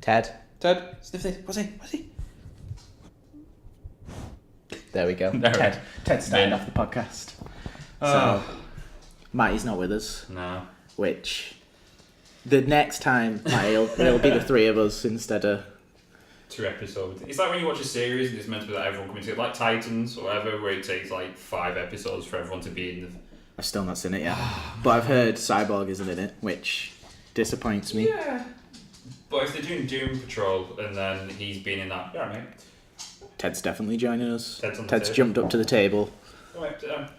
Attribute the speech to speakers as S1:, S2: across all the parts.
S1: Ted.
S2: Ted, sniff this. What's he?
S1: There we go. Ted started off the podcast. So, Matty's not with us.
S2: No.
S1: Which, the next time, it'll be the three of us instead of...
S2: 2 episodes. It's like when you watch a series and it's meant to be like everyone coming together, like Titans or whatever, where it takes like 5 episodes for everyone to be in the...
S1: I've still not seen it yet. But I've heard Cyborg isn't in it, which disappoints me.
S2: Yeah. But if they're doing Doom Patrol and then he's been in that, yeah, mate.
S1: Ted's definitely joining us.
S2: Ted's
S1: jumped up to the table.
S2: Go ahead, sit down.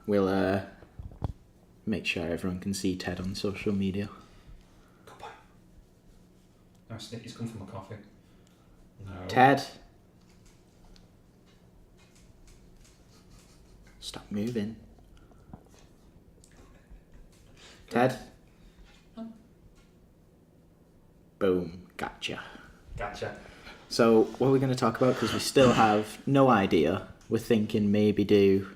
S1: We'll make sure everyone can see Ted on social media.
S2: Goodbye. No, Snicky's come for my coffee. No.
S1: Ted. Stop moving. Ted. Boom. Gotcha. So, what are we going to talk about? Because we still have no idea. We're thinking maybe do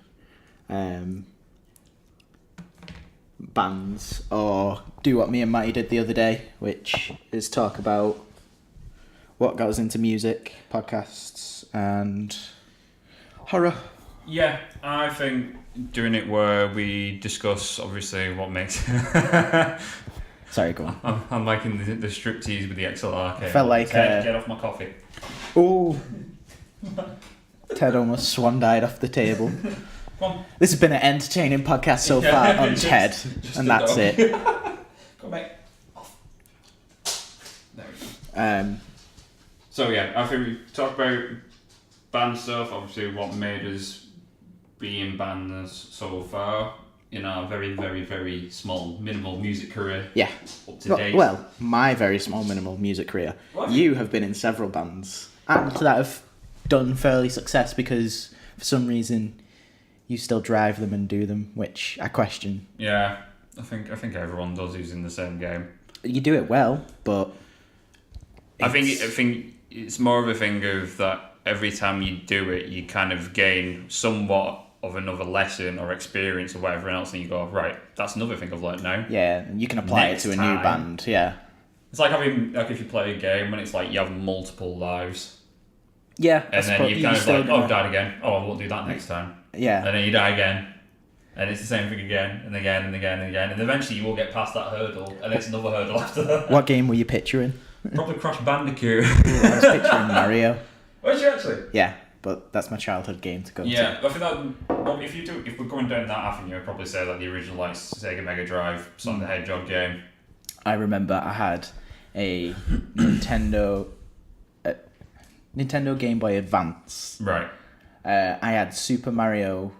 S1: bands or do what me and Matty did the other day, which is talk about what goes into music, podcasts, and horror.
S2: Yeah, I think doing it where we discuss, obviously, what makes...
S1: Sorry, go on.
S2: I'm liking the striptease with the XLR cable.
S1: Felt like...
S2: Get off my coffee.
S1: Oh! Ted almost swan-died off the table.
S2: Come on.
S1: This has been an entertaining podcast so far on Ted, and that's it.
S2: Go, mate. Off. There we go. So yeah, I think we talked about band stuff, obviously what made us be in bands so far in our very, very, very small, minimal music career.
S1: Yeah.
S2: Up to date.
S1: Well, my very small, minimal music career.
S2: What?
S1: You have been in several bands, and that have done fairly success because, for some reason, you still drive them and do them, which I question.
S2: Yeah, I think everyone does who's in the same game.
S1: You do it well, but...
S2: I think it's more of a thing of that every time you do it, you kind of gain somewhat of another lesson or experience or whatever else, and you go, right, that's another thing I've learned now.
S1: Yeah, you can apply
S2: Next
S1: it to a
S2: time.
S1: new band, yeah.
S2: It's like having, like if you play a game and it's like you have multiple lives.
S1: Yeah.
S2: And then you kind of like, oh, I've died again. Oh, I won't do that next time.
S1: Yeah.
S2: And then you die again. And it's the same thing again, and again, and again, and again. And eventually you will get past that hurdle, and it's another hurdle after that.
S1: What game were you picturing?
S2: Probably Crash Bandicoot.
S1: Ooh, I was picturing Mario.
S2: Was you actually?
S1: Yeah, but that's my childhood game to go
S2: Yeah,
S1: to.
S2: I think that, well, if we're going down that avenue, I'd probably say like the original like Sega Mega Drive, Sonic the Hedgehog game.
S1: I remember I had a Nintendo Game Boy Advance.
S2: Right.
S1: I had Super Mario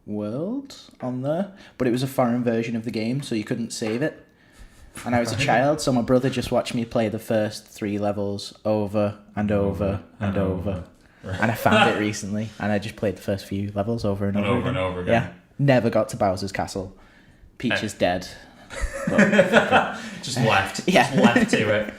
S1: World on there, but it was a foreign version of the game, so you couldn't save it. And I was a child, so my brother just watched me play the first 3 levels over and over and over.
S2: Right.
S1: And I found it recently, and I just played the first few levels over and over
S2: and over again.
S1: Yeah, never got to Bowser's Castle. Peach is dead.
S2: Just left.
S1: Yeah.
S2: Just left to it.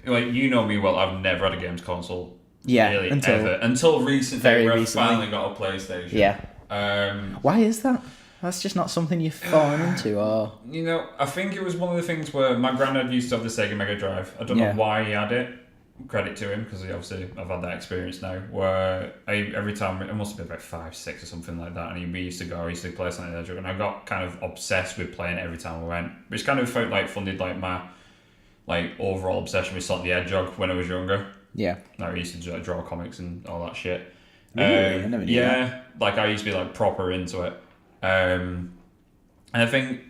S2: Like, you know me well, I've never had a games console.
S1: Yeah,
S2: really,
S1: until
S2: ever. Until recently,
S1: very
S2: where
S1: recently.
S2: I finally got a PlayStation.
S1: Yeah. Why is that? That's just not something you've fallen into, or...
S2: You know, I think it was one of the things where my granddad used to have the Sega Mega Drive. I don't know why he had it. Credit to him, because obviously I've had that experience now, where every time, it must have been about 5, 6 or something like that, and we used to play something like that, and I got kind of obsessed with playing it every time I went, which kind of felt like funded like my overall obsession with Sonic the Hedgehog when I was younger.
S1: Yeah.
S2: Like, I used to draw comics and all that shit.
S1: Really? I never knew that.
S2: Like I used to be like proper into it. And I think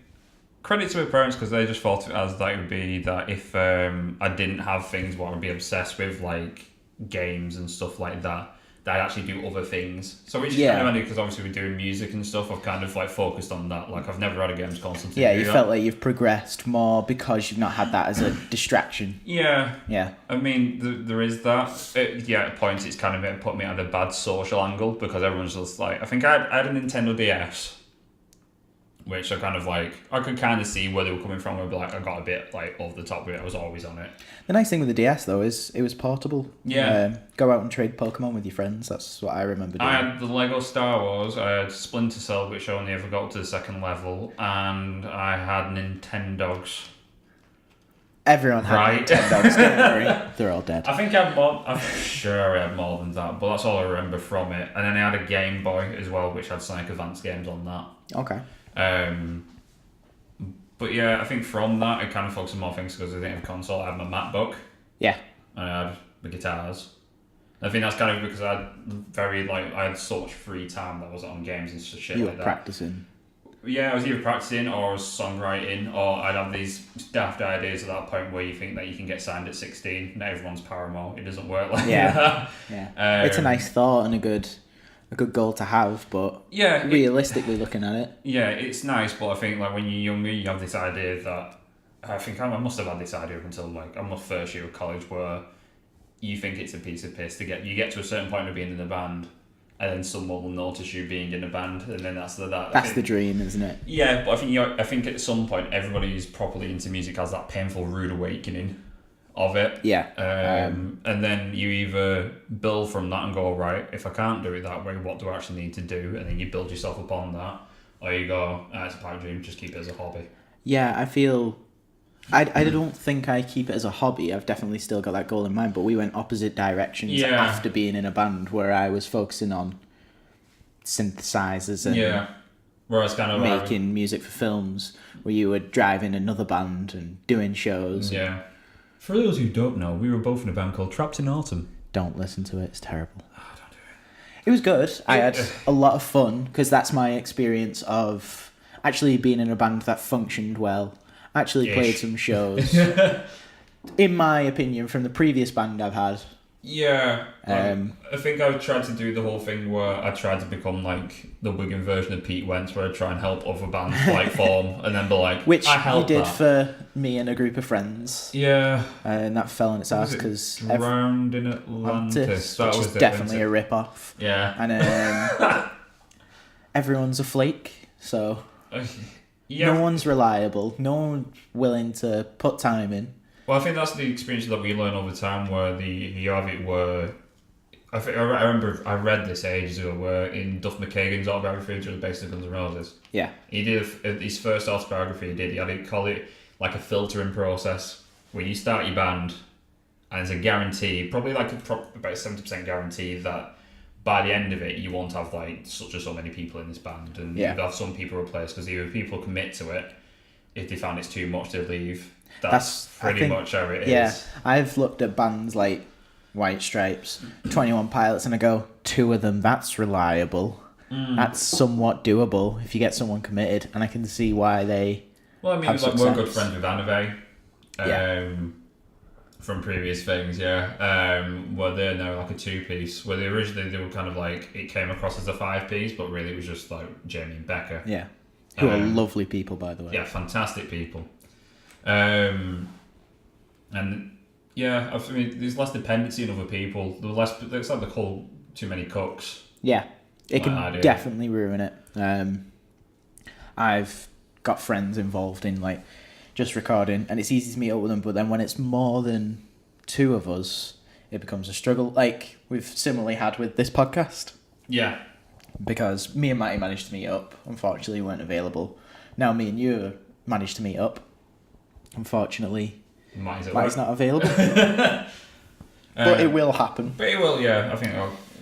S2: credit to my parents, because they just thought of it as that it would be that if I didn't have things what I would be obsessed with, like games and stuff like that, that I'd actually do other things. So which is kind of handy, because obviously we're doing music and stuff, I've kind of like focused on that. Like I've never had a games console.
S1: Yeah, you felt like you've progressed more because you've not had that as a distraction.
S2: Yeah.
S1: Yeah.
S2: I mean, there is that. At points it's kind of put me at a bad social angle, because everyone's just like, I think I had a Nintendo DS, which I kind of like, I could kind of see where they were coming from. I'd be like, I got a bit like over the top with it. I was always on it.
S1: The nice thing with the DS though is it was portable.
S2: Yeah.
S1: Go out and trade Pokemon with your friends. That's what I remember doing.
S2: I had the Lego Star Wars. I had Splinter Cell, which I only ever got to the 2nd level, and I had Nintendogs.
S1: Everyone had
S2: Right.
S1: Nintendos, don't worry. They're all dead.
S2: I think I had more. I'm sure I had more than that, but that's all I remember from it. And then I had a Game Boy as well, which had Sonic Advance games on that.
S1: Okay.
S2: But yeah, I think from that I kind of focused on more things because I didn't have a console. I had my MacBook.
S1: Yeah.
S2: And I had the guitars. I think that's kind of because I had so much free time that I was on games and shit
S1: You
S2: like
S1: were
S2: that.
S1: practicing.
S2: Yeah, I was either practicing or I was songwriting, or I'd have these daft ideas at that point where you think that you can get signed at 16. Not everyone's Paramore. It doesn't work like that.
S1: Yeah. It's a nice thought and a good goal to have, but
S2: yeah,
S1: realistically looking at it.
S2: Yeah, it's nice, but I think like when you're younger, you have this idea that I think I must have had this idea up until like almost first year of college, where you think it's a piece of piss to get to a certain point of being in a band, and then someone will notice you being in a band, and then that's
S1: the dream, isn't it?
S2: Yeah, but I think at some point everybody who's properly into music has that painful rude awakening of it.
S1: Yeah.
S2: And then you either build from that and go, right, if I can't do it that way, what do I actually need to do? And then you build yourself upon that, or you go, it's a pipe dream, just keep it as a hobby.
S1: Yeah, I feel. I don't think I keep it as a hobby. I've definitely still got that goal in mind, but we went opposite directions after being in a band where I was focusing on synthesizers and
S2: whereas kind of
S1: making music for films, where you were driving another band and doing shows.
S2: Yeah. For those who don't know, we were both in a band called Trapped in Autumn.
S1: Don't listen to it. It's terrible.
S2: Oh, don't do it.
S1: It was good. I had a lot of fun because that's my experience of actually being in a band that functioned well. Actually played some shows. In my opinion, from the previous band I've had.
S2: Yeah. I think I tried to do the whole thing where I tried to become like the Wigan version of Pete Wentz, where I try and help other bands like form and then be like,
S1: which
S2: I helped
S1: you did
S2: that.
S1: for me and a group of friends.
S2: Yeah.
S1: And that fell on its ass because
S2: Drowned in Atlantis.
S1: That was definitely a rip-off.
S2: Yeah.
S1: And everyone's a flake, so no one's reliable. No one's willing to put time in.
S2: Well, I think that's the experience that we learn over time, where you have it where I remember I read this ages ago, where in Duff McKagan's autobiography, which was based on Guns N' Roses. Yeah. He did his first autobiography. He had to call it like a filtering process, where you start your band, and there's a guarantee, probably like about 70% guarantee that by the end of it, you won't have like such and so many people in this band, and you'll have some people replaced because either people commit to it, if they find it's too much, they leave. That's pretty much how it is.
S1: Yeah, I've looked at bands like White Stripes, 21 Pilots, and I go, 2 of them, that's reliable. That's somewhat doable if you get someone committed, and I can see why they.
S2: Well, I mean, like we're good friends with Anave, from previous things, where they're now like a 2-piece. Where originally they were kind of like it came across as a 5-piece, but really it was just like Jamie and Becca.
S1: Yeah, who are lovely people, by the way.
S2: Yeah, fantastic people. And yeah, I mean, there's less dependency on other people. There's like the whole too many cooks.
S1: Yeah, it can definitely ruin it. I've got friends involved in like just recording, and it's easy to meet up with them. But then when it's more than 2 of us, it becomes a struggle. Like we've similarly had with this podcast. Yeah. Because me and Matty managed to meet up. Unfortunately, we weren't available. Now me and you have managed to meet up. Unfortunately, Matty's not available. But it will happen.
S2: But it will, yeah. I think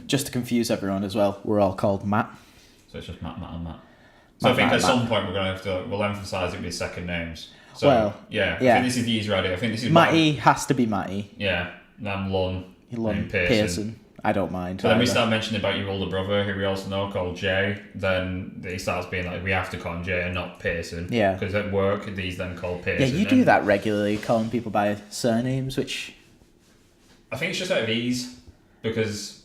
S1: just to confuse everyone as well, we're all called Matt.
S2: So it's just Matt, and Matt. So I think at some point we're going to have to, we'll emphasise it with second names. So, I think this is the easier idea. I think this is
S1: Matty has to be Matty.
S2: Yeah, and I'm Lunn
S1: Pearson. I don't mind.
S2: But then we start mentioning about your older brother, who we also know, called Jay. Then he starts being like, we have to call him Jay and not Pearson. Yeah. Because at work, he's then called Pearson.
S1: Yeah, you do that regularly, calling people by surnames, which...
S2: I think it's just out of ease, because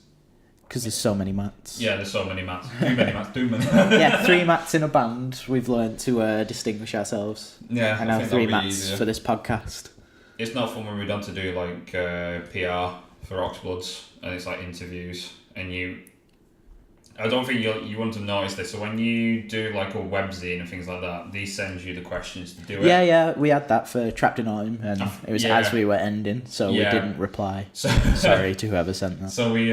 S1: there's so many Matts.
S2: Yeah, there's so many Matts. Too many Matts, too many.
S1: Yeah, 3 Matts in a band. We've learned to distinguish ourselves.
S2: Yeah,
S1: and now 3 Matts for this podcast.
S2: It's not fun when we're done to do like PR for Oxbloods, and it's like interviews, and I don't think you want to notice this. So when you do like a webzine and things like that, these send you the questions to do it.
S1: Yeah, we had that for Trapped in Autumn, and it was as we were ending, so we didn't reply. So, sorry to whoever sent that.
S2: So we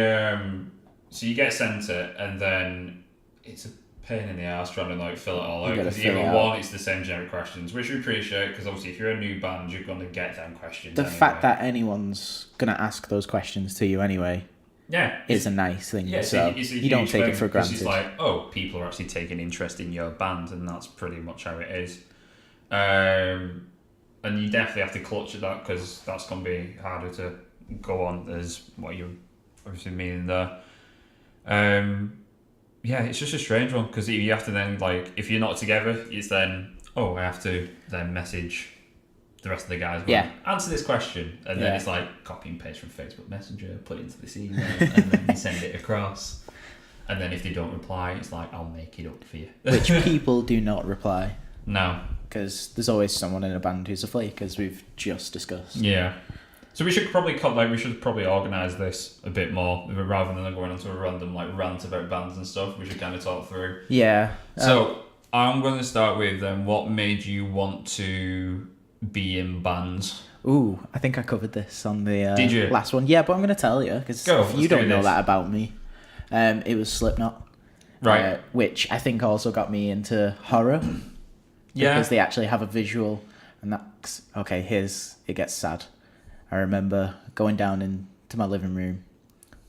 S2: so you get sent it, and then it's a pain in the ass trying to like fill it all out.
S1: Because
S2: It's the same generic questions, which we appreciate because obviously if you're a new band, you're going to get them questions.
S1: The fact that anyone's going to ask those questions to you anyway, is a nice thing.
S2: Yeah,
S1: so you don't take it for granted.
S2: It's like, oh, people are actually taking interest in your band, and that's pretty much how it is. And you definitely have to clutch at that because that's going to be harder to go on as what you're obviously meaning there. It's just a strange one because you have to then, like, if you're not together, it's then, I have to then message the rest of the guys. Answer this question. And then it's like copy and paste from Facebook Messenger, put it into this email, and then you send it across. And then if they don't reply, it's like, I'll make it up for you.
S1: Which people do not reply.
S2: No.
S1: Because there's always someone in a band who's a flake, as we've just discussed.
S2: Yeah. So we should probably organise this a bit more rather than going onto a random like rant about bands and stuff. We should kind of talk through.
S1: Yeah.
S2: So I'm going to start with what made you want to be in bands?
S1: Ooh, I think I covered this on the
S2: Did you?
S1: last one. Yeah, but I'm going to tell you because if you don't know that about me, it was Slipknot,
S2: right?
S1: Which I think also got me into horror. Because they actually have a visual, and that's okay. It gets sad. I remember going down into my living room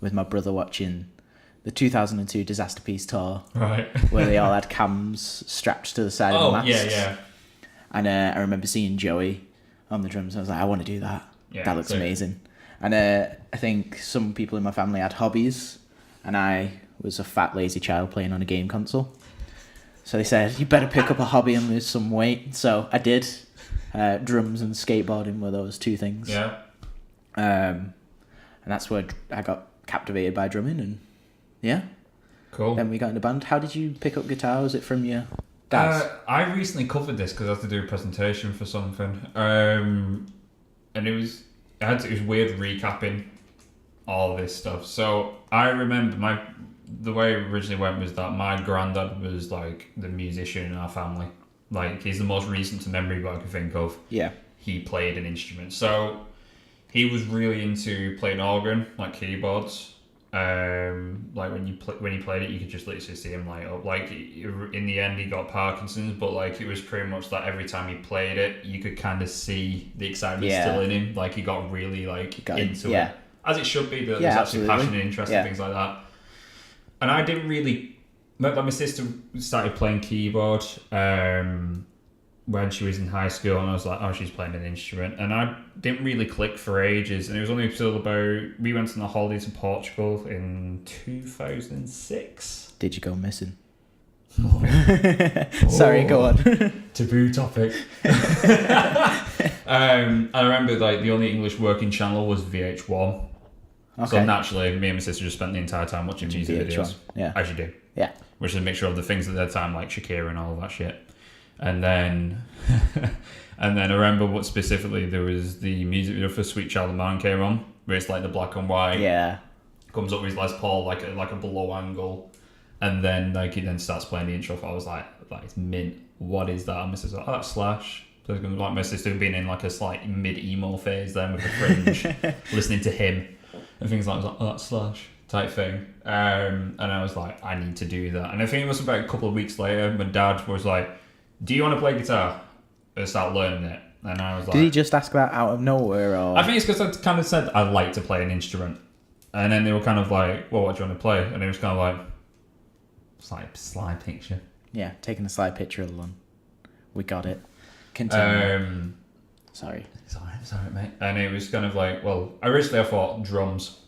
S1: with my brother watching the 2002 Disaster Piece tour,
S2: right?
S1: Where they all had cams strapped to the side of the masks.
S2: Yeah.
S1: And I remember seeing Joey on the drums. And I was like, I want to do that. Yeah, that looks amazing. And I think some people in my family had hobbies, and I was a fat lazy child playing on a game console. So they said, you better pick up a hobby and lose some weight. So I did. Drums and skateboarding were those two things.
S2: Yeah.
S1: And that's where I got captivated by drumming. And yeah.
S2: Cool.
S1: Then we got in the band. How did you pick up guitar? Was it from your dad?
S2: I recently covered this because I had to do a presentation for something. And it was weird recapping all this stuff. So I remember the way it originally went was that my granddad was like the musician in our family. Like he's the most recent memory I can think of.
S1: Yeah.
S2: He played an instrument. So he was really into playing organ, like keyboards. Like when he played it, you could just literally see him light up. Like in the end, he got Parkinson's, but like it was pretty much that every time he played it, you could kind of see the excitement still in him. Like he got really into it, as it should be. There's actually passion and interest and things like that. And I didn't really. My sister started playing keyboard when she was in high school, and I was like, oh, she's playing an instrument. And I didn't really click for ages. And it was only until we went on a holiday to Portugal in 2006.
S1: Did you go missing? Sorry, go on.
S2: Taboo topic. I remember the only English working channel was VH1. Okay. So naturally, me and my sister just spent the entire time watching music videos.
S1: Yeah.
S2: As you do.
S1: Yeah.
S2: Which is a mixture of the things at that time, like Shakira and all of that shit. And then I remember what specifically there was the music video for Sweet Child of Mine came on, where it's like the black and white.
S1: Yeah.
S2: Comes up with Les Paul like a below angle. And then he then starts playing the intro. I was like, it's mint. What is that? And my sister was like, that's Slash. So like my sister had been in like a slight mid-emo phase then with the fringe, listening to him. And things like, that's Slash type thing. And I was like, I need to do that. And I think it was about a couple of weeks later, my dad was like, do you want to play guitar? And start learning it. And I was like...
S1: Did he just ask that out of nowhere? Or?
S2: I think it's because I kind of said I'd like to play an instrument. And then they were kind of like, well, what do you want to play? And it was kind of like, it's like a slide picture.
S1: Yeah, taking a slide picture of Lunn. We got it. Continue. Sorry.
S2: Sorry, mate. And it was kind of like, well, originally I thought drums.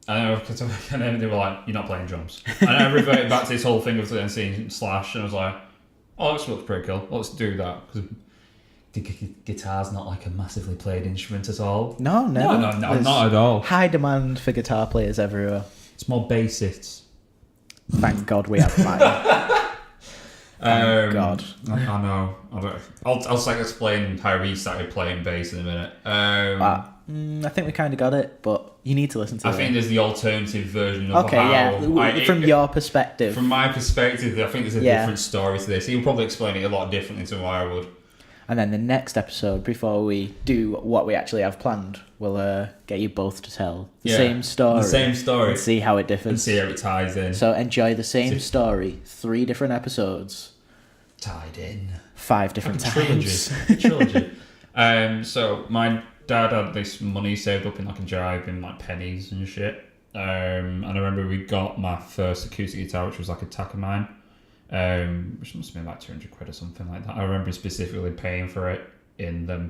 S2: And then they were like, you're not playing drums. And I reverted back to this whole thing of seeing Slash, and I was like, oh, this looks pretty cool. Let's do that. Because guitar's not like a massively played instrument at all.
S1: No, never.
S2: No, not at all.
S1: High demand for guitar players everywhere.
S2: It's more bassists.
S1: Thank God we have Matty. God.
S2: I know. I'll explain how we started playing bass in a minute.
S1: I think we kind of got it, but you need to listen to it.
S2: I think there's the alternative version of
S1: from your perspective.
S2: From my perspective, I think there's a different story to this. He'll probably explain it a lot differently to what I would.
S1: And then the next episode, before we do what we actually have planned, we'll get you both to tell the same story.
S3: The same story.
S1: And see how it differs.
S3: And see how it ties in.
S1: So enjoy the same story, 3 different episodes.
S3: Tied in.
S1: 5 different times.
S3: Trilogy.
S2: So my dad had this money saved up in like a jive in like pennies and shit. And I remember we got my first acoustic guitar, which was like a Takamine. Which must have been like 200 quid or something like that. I remember specifically paying for it in them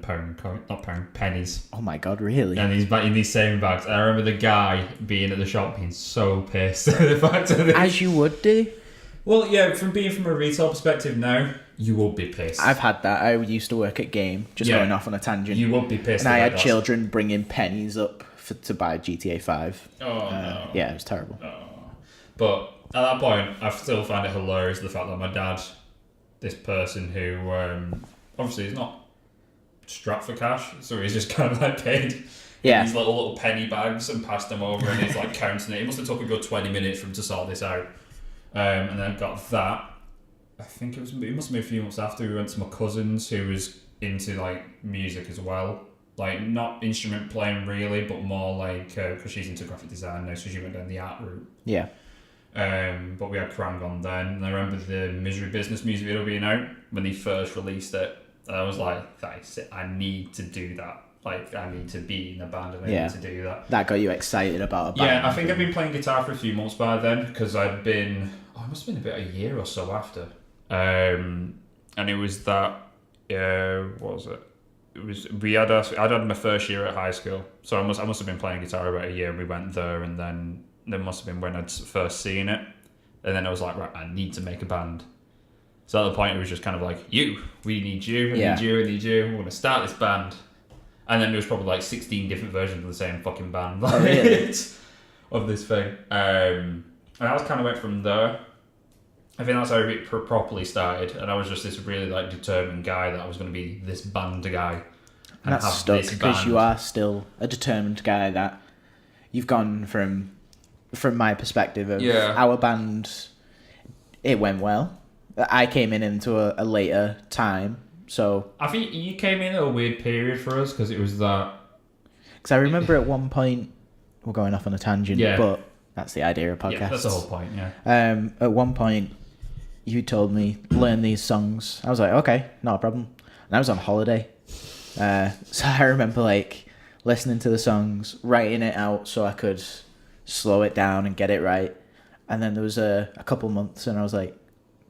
S2: pennies.
S1: Oh my god, really?
S2: And he's in these same bags. And I remember the guy being at the shop being so pissed at the fact of this.
S1: As you would do.
S2: Well, yeah, from a retail perspective now, you would be pissed.
S1: I've had that. I used to work at Game, going off on a tangent.
S2: You would be pissed.
S1: And I had children bringing pennies up to buy GTA 5.
S2: Oh, no.
S1: Yeah, it was terrible.
S2: Oh. But at that point, I still find it hilarious the fact that my dad, this person who obviously is not strapped for cash, so he's just kind of like paid these little penny bags and passed them over, and he's like counting it. It must have took a good 20 minutes for him to sort this out. And then I got that. I think it must have been a few months after we went to my cousin's, who was into like music as well. Like not instrument playing really, but more like because she's into graphic design now, so she went down the art route.
S1: Yeah.
S2: But we had Krang on then, and I remember the Misery Business music video being out when they first released it. And I was like, that's it. I need to do that. Like, I need to be in a band and I need to do that.
S1: That got you excited about a band.
S2: Yeah, I think I'd been playing guitar for a few months by then, because I'd been, it must have been about a year or so after. And it was that, what was it? I'd had my first year at high school, so I must have been playing guitar about a year, and we went there, and then there must have been when I'd first seen it, and then I was like, right, I need to make a band. So at the point it was just kind of like, we need you, I need you, we're going to start this band. And then there was probably like 16 different versions of the same fucking band of this thing. And I was kind of went from there. I think that's how it properly started, and I was just this really like determined guy that I was going to be this band guy.
S1: And that's stuck because you are still a determined guy. That you've gone from my perspective of our band, it went well. I came into a later time, so
S2: I think you came in at a weird period for us because it was that.
S1: Because I remember at one point we're going off on a tangent, but that's the idea of podcasts.
S2: Yeah, that's the whole point. Yeah.
S1: At one point, you told me learn these songs. I was like, okay, not a problem. And I was on holiday, so I remember like listening to the songs, writing it out so I could slow it down and get it right. And then there was a couple months, and I was like,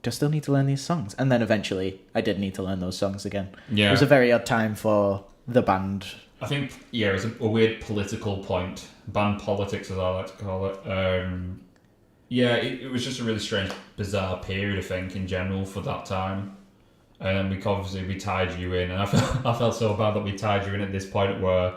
S1: do I still need to learn these songs? And then eventually, I did need to learn those songs again. Yeah, it was a very odd time for the band.
S2: I think it was a weird political point, band politics as I like to call it. It was just a really strange, bizarre period, I think, in general for that time. And then we tied you in, and I felt so bad that we tied you in at this point where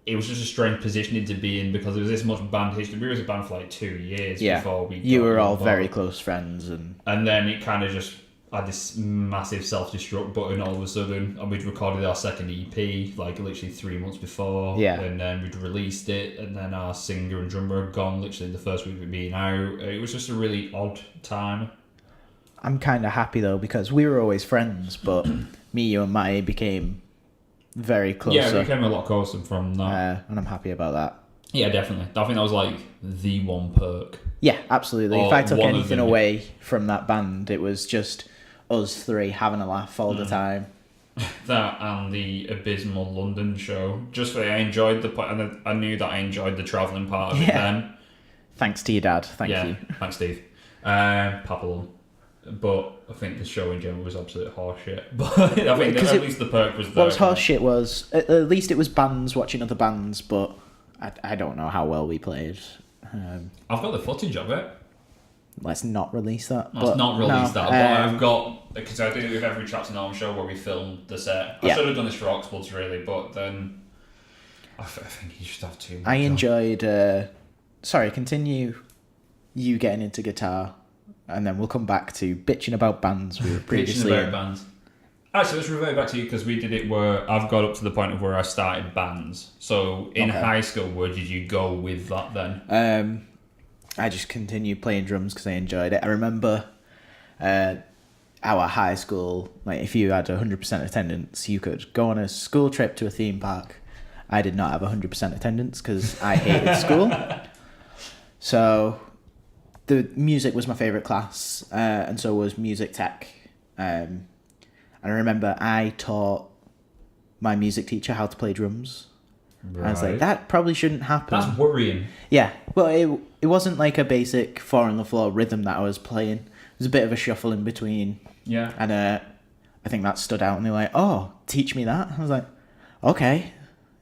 S2: it was just a strange positioning to be in because there was this much band history. We were a band for like 2 years before we.
S1: You were all very close friends, and
S2: then it kind of just had this massive self-destruct button all of a sudden, and we'd recorded our second EP like literally 3 months before, and then we'd released it, and then our singer and drummer had gone literally the first week of it being out. It was just a really odd time.
S1: I'm kind of happy though because we were always friends, but me, you, and Matty became very close.
S2: Yeah, we became a lot closer from that,
S1: and I'm happy about that.
S2: Yeah, definitely. I think that was like the one perk.
S1: Yeah, absolutely. If I took anything away from that band, it was just us three having a laugh all the time.
S2: That and the abysmal London show. Just I enjoyed and I knew that I enjoyed the travelling part of it then.
S1: Thanks to your dad. Thank you.
S2: Thanks, Steve. Papa Lunn. But I think the show in general was absolute horseshit. But I think at least the perk was there.
S1: What was horseshit was, at least it was bands watching other bands, but I don't know how well we played.
S2: I've got the footage of it.
S1: Let's not release that.
S2: Let's not release that. But I've got, because I did it with every Traps and Arm show where we filmed the set. I should have done this for Oxblood's really, but then I think you should have too much.
S1: I enjoyed, continue you getting into guitar, and then we'll come back to bitching about bands we were previously
S2: bitching about bands. Actually, let's revert back to you because we did it where I've got up to the point of where I started bands. So in high school, where did you go with that then?
S1: I just continued playing drums because I enjoyed it. I remember our high school, like if you had 100% attendance, you could go on a school trip to a theme park. I did not have 100% attendance because I hated school. So the music was my favourite class, and so was music tech. And I remember I taught my music teacher how to play drums. Right. I was like, that probably shouldn't happen.
S2: That's worrying.
S1: Yeah, well, it wasn't like a basic 4-on-the-floor rhythm that I was playing. It was a bit of a shuffle in between.
S2: Yeah.
S1: And I think that stood out, and they're like, oh, teach me that? I was like, okay,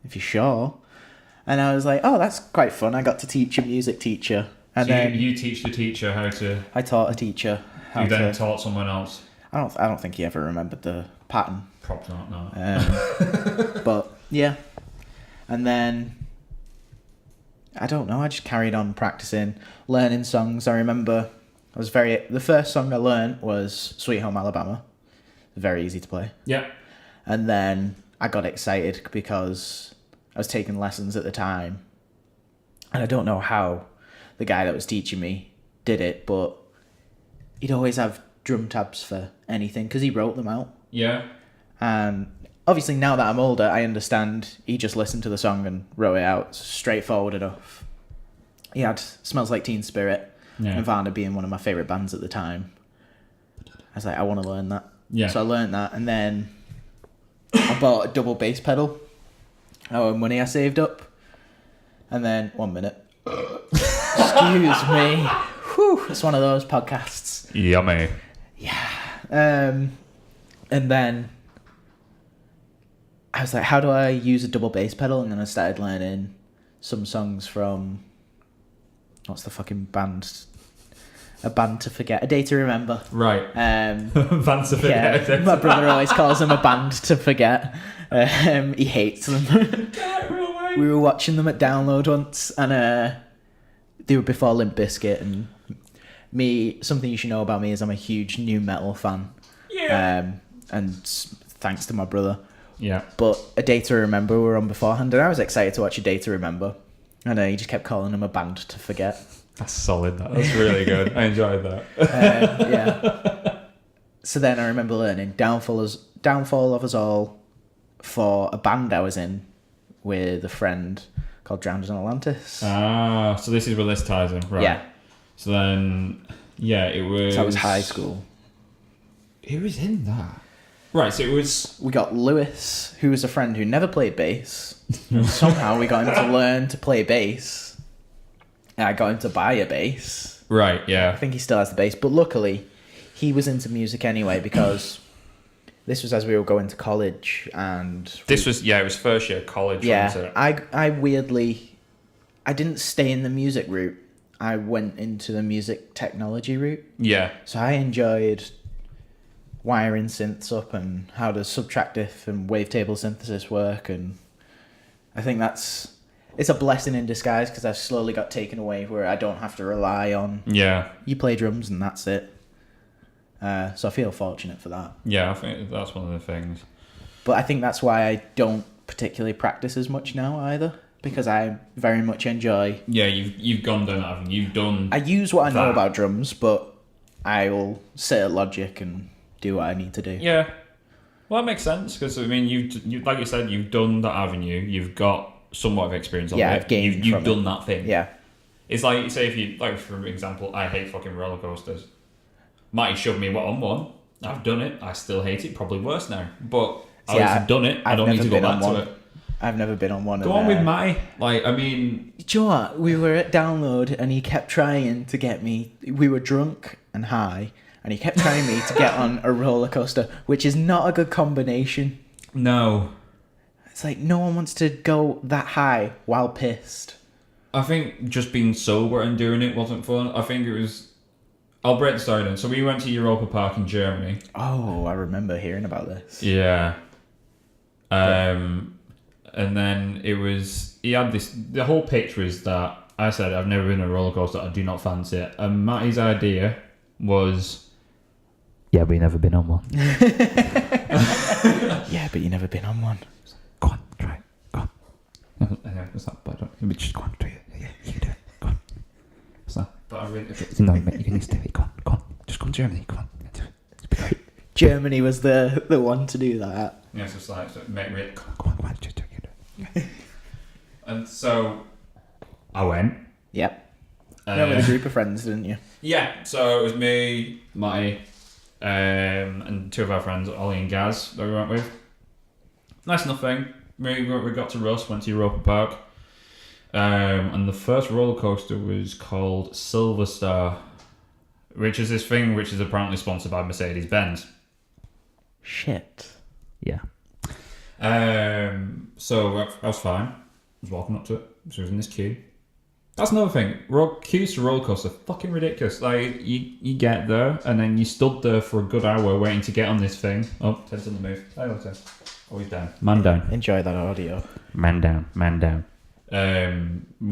S1: if you're sure. And I was like, oh, that's quite fun. I got to teach a music teacher. And
S2: so
S1: then
S2: you teach the teacher how to...
S1: I taught a teacher how
S2: you
S1: to...
S2: then taught someone else?
S1: I don't think he ever remembered the pattern.
S2: Probably not, no.
S1: But, yeah. And then... I don't know, I just carried on practicing, learning songs. I remember the first song I learned was Sweet Home Alabama. Very easy to play.
S2: Yeah.
S1: And then I got excited because I was taking lessons at the time. And I don't know how the guy that was teaching me did it, but he'd always have drum tabs for anything because he wrote them out.
S2: Yeah.
S1: And obviously now that I'm older, I understand he just listened to the song and wrote it out. It's straightforward enough. He had Smells Like Teen Spirit, Nirvana being one of my favourite bands at the time. I was like, I want to learn that.
S2: Yeah.
S1: So I learned that, and then I bought a double bass pedal. How much money I saved up. And then, 1 minute. Excuse me. Whew, it's one of those podcasts.
S2: Yummy.
S1: Yeah. And then I was like, how do I use a double bass pedal? And then I started learning some songs from... What's the fucking band? A Band to Forget. A Day to Remember.
S2: Right.
S1: Band
S2: to Forget.
S1: Yeah, my brother always calls them A Band to Forget. He hates them. We were watching them at Download once, and they were before Limp Bizkit, and me, something you should know about me is I'm a huge nu metal fan.
S2: Yeah.
S1: And thanks to my brother.
S2: Yeah.
S1: But A Day to Remember were on beforehand, and I was excited to watch A Day to Remember. And he just kept calling them A Band to Forget.
S2: That's solid. That's really good. I enjoyed that.
S1: Yeah. So then I remember learning Downfall of Us All for a band I was in with a friend called Drowned in Atlantis.
S2: Ah, so this is where this ties in, right?
S1: Yeah.
S2: So then, yeah, it was...
S1: So that was high school.
S2: Who was in that? Right, so it was...
S1: We got Lewis, who was a friend who never played bass. Somehow we got him to learn to play bass. And I got him to buy a bass.
S2: Right, yeah.
S1: I think he still has the bass. But luckily, he was into music anyway, because this was as we were going to college. And
S2: it was first year college.
S1: Yeah, I weirdly... I didn't stay in the music route. I went into the music technology route.
S2: Yeah.
S1: So I enjoyed wiring synths up and how does subtractive and wavetable synthesis work, and I think it's a blessing in disguise because I've slowly got taken away where I don't have to rely on you play drums and that's it. So I feel fortunate for that.
S2: Yeah, I think that's one of the things.
S1: But I think that's why I don't particularly practice as much now either, because I very much enjoy...
S2: Yeah, you've gone down that avenue. You've done...
S1: I use what I know about drums, but I will sit at Logic and do what I need to do.
S2: Yeah. Well, that makes sense, because, I mean, you like you said, you've done that avenue. You've got somewhat of experience on it.
S1: I've gained
S2: You've done that thing.
S1: Yeah.
S2: It's like, say, if you... Like, for example, I hate fucking roller coasters. Matty shoved me on one. I've done it. I still hate it. Probably worse now. But I've done it. I don't need to go back to it.
S1: I've never been on one.
S2: Go on with Matty. Like, I mean...
S1: Do you know what? We were at Download and he kept trying to get me... We were drunk and high and he kept trying me to get on a roller coaster, which is not a good combination.
S2: No.
S1: It's like no one wants to go that high while pissed.
S2: I think just being sober and doing it wasn't fun. I think it was... I'll break the story down. So we went to Europa Park in Germany.
S1: Oh, I remember hearing about this.
S2: Yeah. And then it was... He had this... The whole pitch was that... I said, I've never been on a roller coaster. I do not fancy it. And Matty's idea was... Yeah, but you've never been on one.
S1: Yeah, but you've never been on one.
S2: Go on, try it. Go on. Anyway, it's not bad. Just go on, try it. Yeah, you can do it. Go on. It's not... But I really... No, mate, you can just do it. Go on. Just come to Germany. Come on. Do it. It's great.
S1: Germany was the one to do that.
S2: Yeah, so it's like, make me, come on, just do it. And so, I went.
S1: Yep. You went with a group of friends, didn't you?
S2: Yeah, so it was me, Matty, and two of our friends, Ollie and Gaz, that we went with. Nice enough thing. We got to Russ, went to Europa Park, and the first roller coaster was called Silver Star, which is this thing which is apparently sponsored by Mercedes-Benz.
S1: Shit.
S2: Yeah. So I was fine. I was walking up to it. So I was in this queue. That's another thing. Queues to roller coaster are fucking ridiculous. Like, you get there, and then you stood there for a good hour waiting to get on this thing. Oh, Ted's on the move. Hello, Ted. Oh, he's down. Man down.
S1: Enjoy that audio.
S2: Man down. Man down.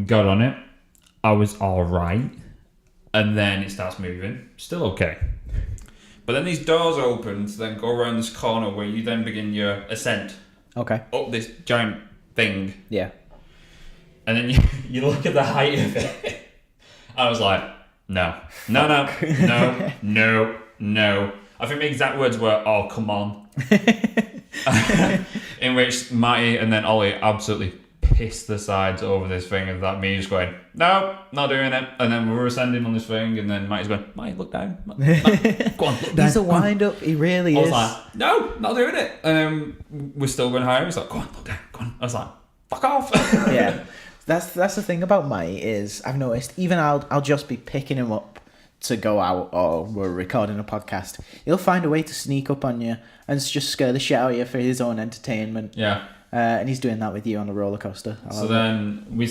S2: Got on it. I was alright. And then it starts moving. Still okay. But then these doors open to then go around this corner where you then begin your ascent.
S1: Okay.
S2: Up this giant thing.
S1: Yeah.
S2: And then you look at the height of it. I was like, no. I think the exact words were, oh, come on. In which Matty and then Ollie absolutely pissed the sides over this thing, and that me just going, no, not doing it. And then we were ascending on this thing, and then Matty's going, Matty, look down. Go on, look down.
S1: He's a wind-up, he really is.
S2: I was like, no, not doing it. And we're still going higher. He's like, go on, look down, go on. I was like, fuck off.
S1: Yeah. That's the thing about Matty is I've noticed even I'll just be picking him up to go out or we're recording a podcast. He'll find a way to sneak up on you and just scare the shit out of you for his own entertainment.
S2: Yeah.
S1: And he's doing that with you on the roller coaster.
S2: So then we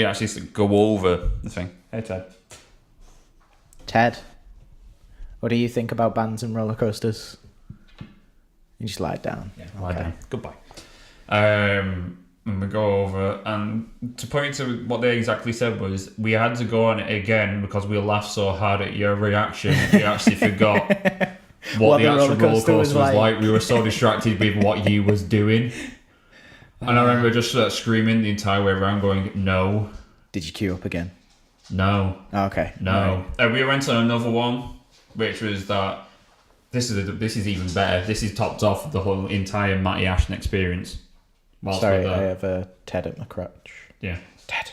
S2: actually go over the thing. Hey Ted.
S1: Ted, what do you think about bands and roller coasters? You just lie down.
S2: Yeah, lie down. Goodbye. And we go over, and to point to what they exactly said was, we had to go on it again because we laughed so hard at your reaction, we actually forgot what the actual roller coaster was like. We were so distracted with what you was doing. And I remember just screaming the entire way around going, no.
S1: Did you queue up again?
S2: No.
S1: Okay.
S2: No. Right. We went on another one, which was that, this is even better. This is topped off the whole entire Matty Ashton experience.
S1: Sorry, I have a Ted at my crotch.
S2: Yeah.
S1: Ted.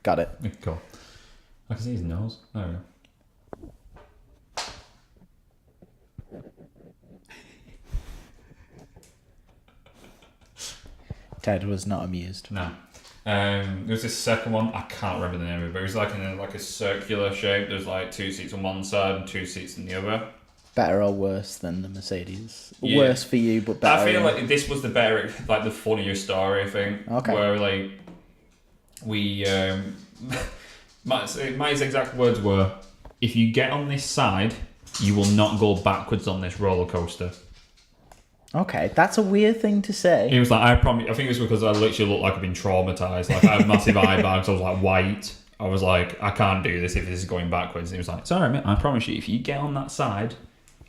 S1: Got it.
S2: Cool. I can see his nose. There we go.
S1: Ted was not amused.
S2: No. There was this second one. I can't remember the name of it, but it was like in a circular shape. There's like 2 seats on one side and 2 seats on the other.
S1: Better or worse than the Mercedes?
S2: Yeah.
S1: Worse for you, but better.
S2: I feel like this was the better, like the funnier story thing.
S1: Okay.
S2: Where like we, Matty's exact words were, "If you get on this side, you will not go backwards on this roller coaster."
S1: Okay, that's a weird thing to say.
S2: He was like, "I promise." I think it was because I literally looked like I've been traumatized. Like I had massive eye bags. I was like white. I was like, I can't do this if this is going backwards. And he was like, "Sorry, mate. I promise you, if you get on that side,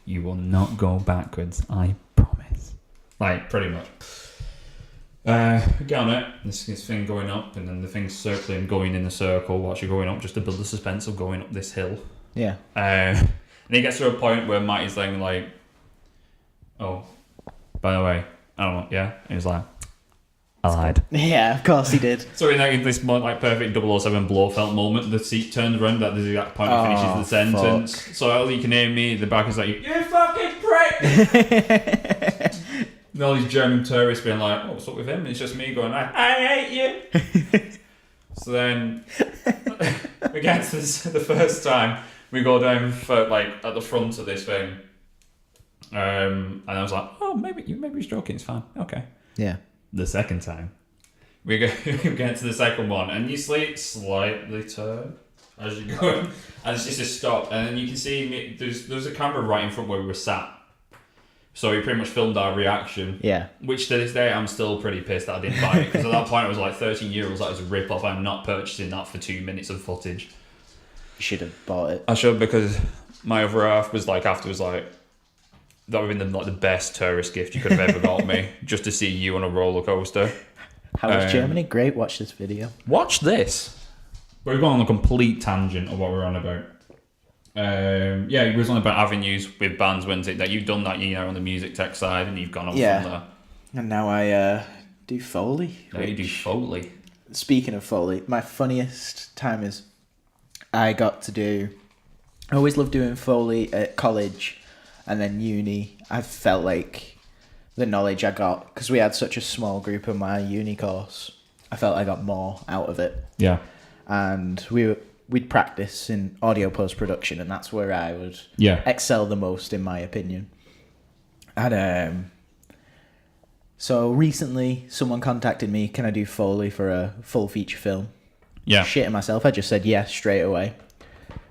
S2: you will not go backwards. I promise." Like, pretty much. Get on it. This thing going up, and then the thing circling, going in a circle whilst you're going up, just to build the suspense of going up this hill.
S1: Yeah.
S2: And he gets to a point where Matty's saying, like, oh, by the way, I don't know, yeah? And he was like, I lied.
S1: Yeah, of course he did.
S2: So in this like perfect 007 Blofeld moment, the seat turns around at the exact point it finishes the sentence.
S1: Fuck.
S2: So all you can hear me, the back is like, you fucking prick! And all these German tourists being like, oh, what's up with him? And it's just me going, I hate you! So then, we get to the first time, we go down for, like, at the front of this thing. And I was like, oh, maybe you're joking, it's fine. Okay.
S1: Yeah.
S2: The second time, we get to the second one, and you slightly turn as you're going, and it's just a stop, and then you can see me, there's a camera right in front where we were sat, so we pretty much filmed our reaction.
S1: Yeah.
S2: Which to this day I'm still pretty pissed that I didn't buy it, because at that point it was like €13. That was a rip off. I'm not purchasing that for 2 minutes of footage.
S1: You should have bought it.
S2: I should, because my other half was like afterwards like, that would have been the best tourist gift you could have ever got me, just to see you on a roller coaster.
S1: How was Germany? Great. Watch this video.
S2: Watch this. We're going on a complete tangent of what we're on about. It was on about avenues with bands, wasn't it? That you've done that, on the music tech side, and you've gone on from there.
S1: And now I do Foley.
S2: Now you do Foley.
S1: Speaking of Foley, my funniest time is I always loved doing Foley at college and then uni. I felt like the knowledge I got, because we had such a small group in my uni course, I felt I got more out of it.
S2: Yeah.
S1: And we'd practice in audio post-production, and that's where I would excel the most, in my opinion. And so recently, someone contacted me, can I do Foley for a full feature film?
S2: Yeah.
S1: Shitting myself, I just said yes straight away.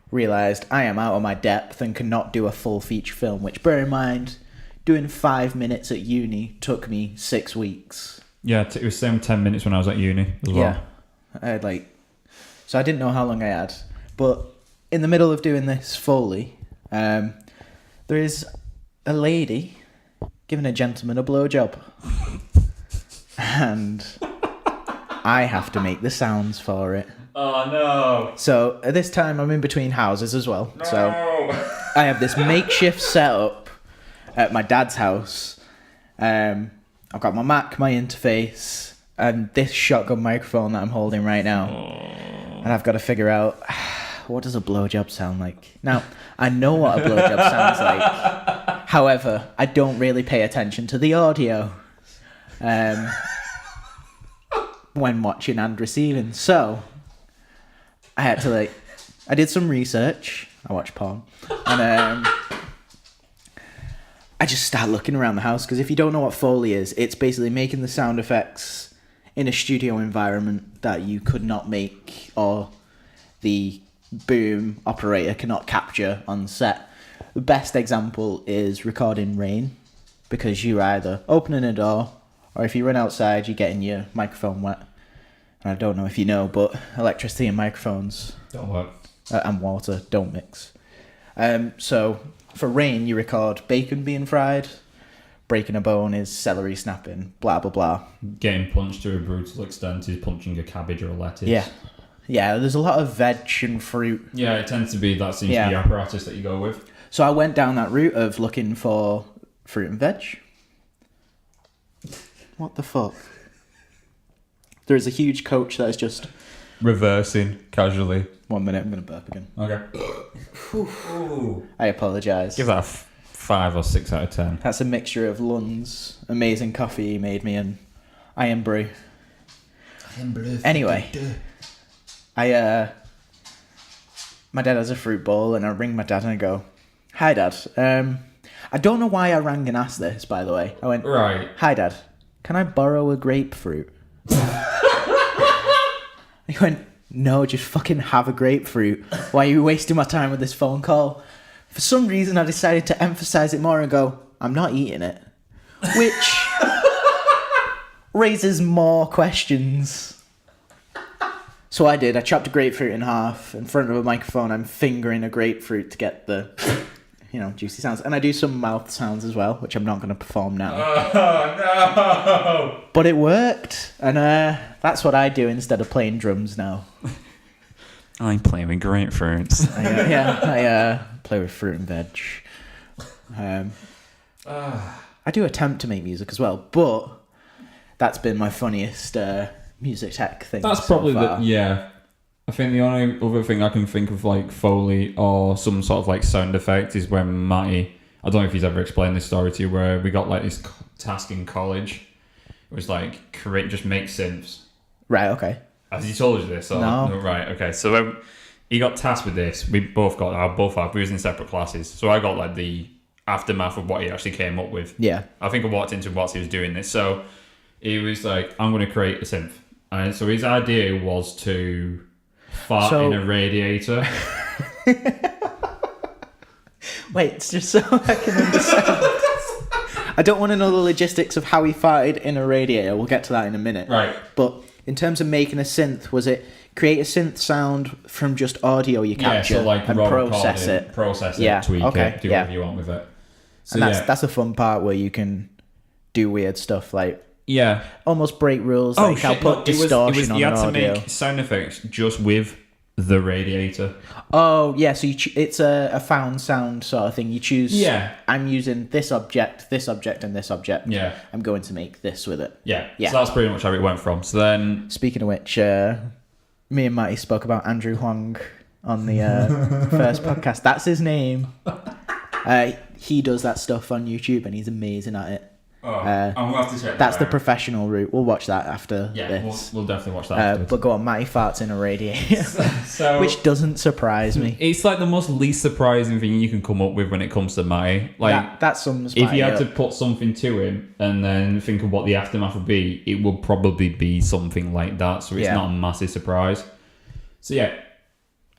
S1: Realised I am out of my depth and cannot do a full feature film, which, bear in mind, doing 5 minutes at uni took me 6 weeks.
S2: Yeah, it was the same 10 minutes when I was at uni as well.
S1: Yeah. I had so I didn't know how long I had. But in the middle of doing this Foley, there is a lady giving a gentleman a blowjob. And I have to make the sounds for it.
S2: Oh, no.
S1: So at this time, I'm in between houses as well.
S2: No.
S1: So I have this makeshift setup at my dad's house. I've got my Mac, my interface, and this shotgun microphone that I'm holding right now. And I've got to figure out, what does a blowjob sound like? Now, I know what a blowjob sounds like. However, I don't really pay attention to the audio when watching and receiving. So I had to I did some research. I watched porn. And I just started looking around the house, because if you don't know what Foley is, it's basically making the sound effects in a studio environment that you could not make, or the boom operator cannot capture on set. The best example is recording rain, because you're either opening a door, or if you run outside, you're getting your microphone wet. And I don't know if you know, but electricity and microphones
S2: Don't work.
S1: And water don't mix. So for rain, you record bacon being fried, breaking a bone is celery snapping, blah, blah, blah.
S2: Getting punched to a brutal extent is punching a cabbage or a lettuce.
S1: Yeah. Yeah, there's a lot of veg and fruit.
S2: Yeah, it tends to be, that seems to be the apparatus that you go with.
S1: So I went down that route of looking for fruit and veg. What the fuck? There is a huge coach that is just...
S2: reversing casually.
S1: 1 minute, I'm going to burp again.
S2: Okay.
S3: Ooh.
S1: I apologise.
S2: Give that a 5 or 6 out of 10.
S1: That's a mixture of Lunn's amazing coffee he made me and Iron Brew. Anyway, my dad has a fruit bowl, and I ring my dad and I go, "Hi, Dad. I don't know why I rang and asked this, by the way." I went,
S2: Right.
S1: "Hi, Dad. Can I borrow a grapefruit?" He went, "No, just fucking have a grapefruit. Why are you wasting my time with this phone call?" For some reason, I decided to emphasize it more and go, "I'm not eating it," which raises more questions. So I did. I chopped a grapefruit in half in front of a microphone. I'm fingering a grapefruit to get the, juicy sounds. And I do some mouth sounds as well, which I'm not going to perform now.
S2: Oh, no!
S1: But it worked. And that's what I do instead of playing drums now.
S2: I'm playing with grapefruits.
S1: I play with fruit and veg. I do attempt to make music as well, but that's been my funniest music tech thing.
S2: That's
S1: so
S2: probably
S1: far.
S2: I think the only other thing I can think of, like Foley or some sort of like sound effect, is when Matty, I don't know if he's ever explained this story to you, where we got like this task in college. It was like just make synths.
S1: Right, okay.
S2: Has he told you this? Or?
S1: No.
S2: Right, okay. So he got tasked with this. We both we was in separate classes. So I got like the aftermath of what he actually came up with.
S1: Yeah.
S2: I think I walked into whilst he was doing this. So he was like, I'm going to create a synth. And so his idea was to fart in a radiator.
S1: Wait, it's just so I can understand. I don't want to know the logistics of how he farted in a radiator. We'll get to that in a minute.
S2: Right.
S1: But in terms of making a synth, was it create a synth sound from just audio you capture
S2: so like
S1: and process it?
S2: Process it,
S1: Yeah,
S2: tweak
S1: okay,
S2: it, do whatever you want with it. So
S1: And that's the fun part where you can do weird stuff like
S2: yeah.
S1: almost break rules. Like I'll put distortion on
S2: you
S1: an
S2: had to
S1: audio.
S2: make sound effects just with the radiator.
S1: Oh, yeah, so it's a found sound sort of thing. You choose,
S2: Yeah.
S1: I'm using this object, and this object.
S2: Yeah.
S1: I'm going to make this with it.
S2: Yeah.
S1: Yeah.
S2: So that's pretty much how it went from. So then...
S1: Speaking of which, me and Matty spoke about Andrew Huang on the first podcast. That's his name. He does that stuff on YouTube and he's amazing at it.
S2: I'm going to have to check
S1: That's
S2: that
S1: the professional route. We'll watch that after this.
S2: We'll definitely watch that afterwards.
S1: But go on, Matty farts in a radiator,
S2: So,
S1: which doesn't surprise me.
S2: it's like the most least surprising thing you can come up with when it comes to Matty. Like,
S1: that sums
S2: if
S1: Matty
S2: you had
S1: up.
S2: to put something to him and then think of what the aftermath would be, it would probably be something like that. So it's not a massive surprise. So yeah,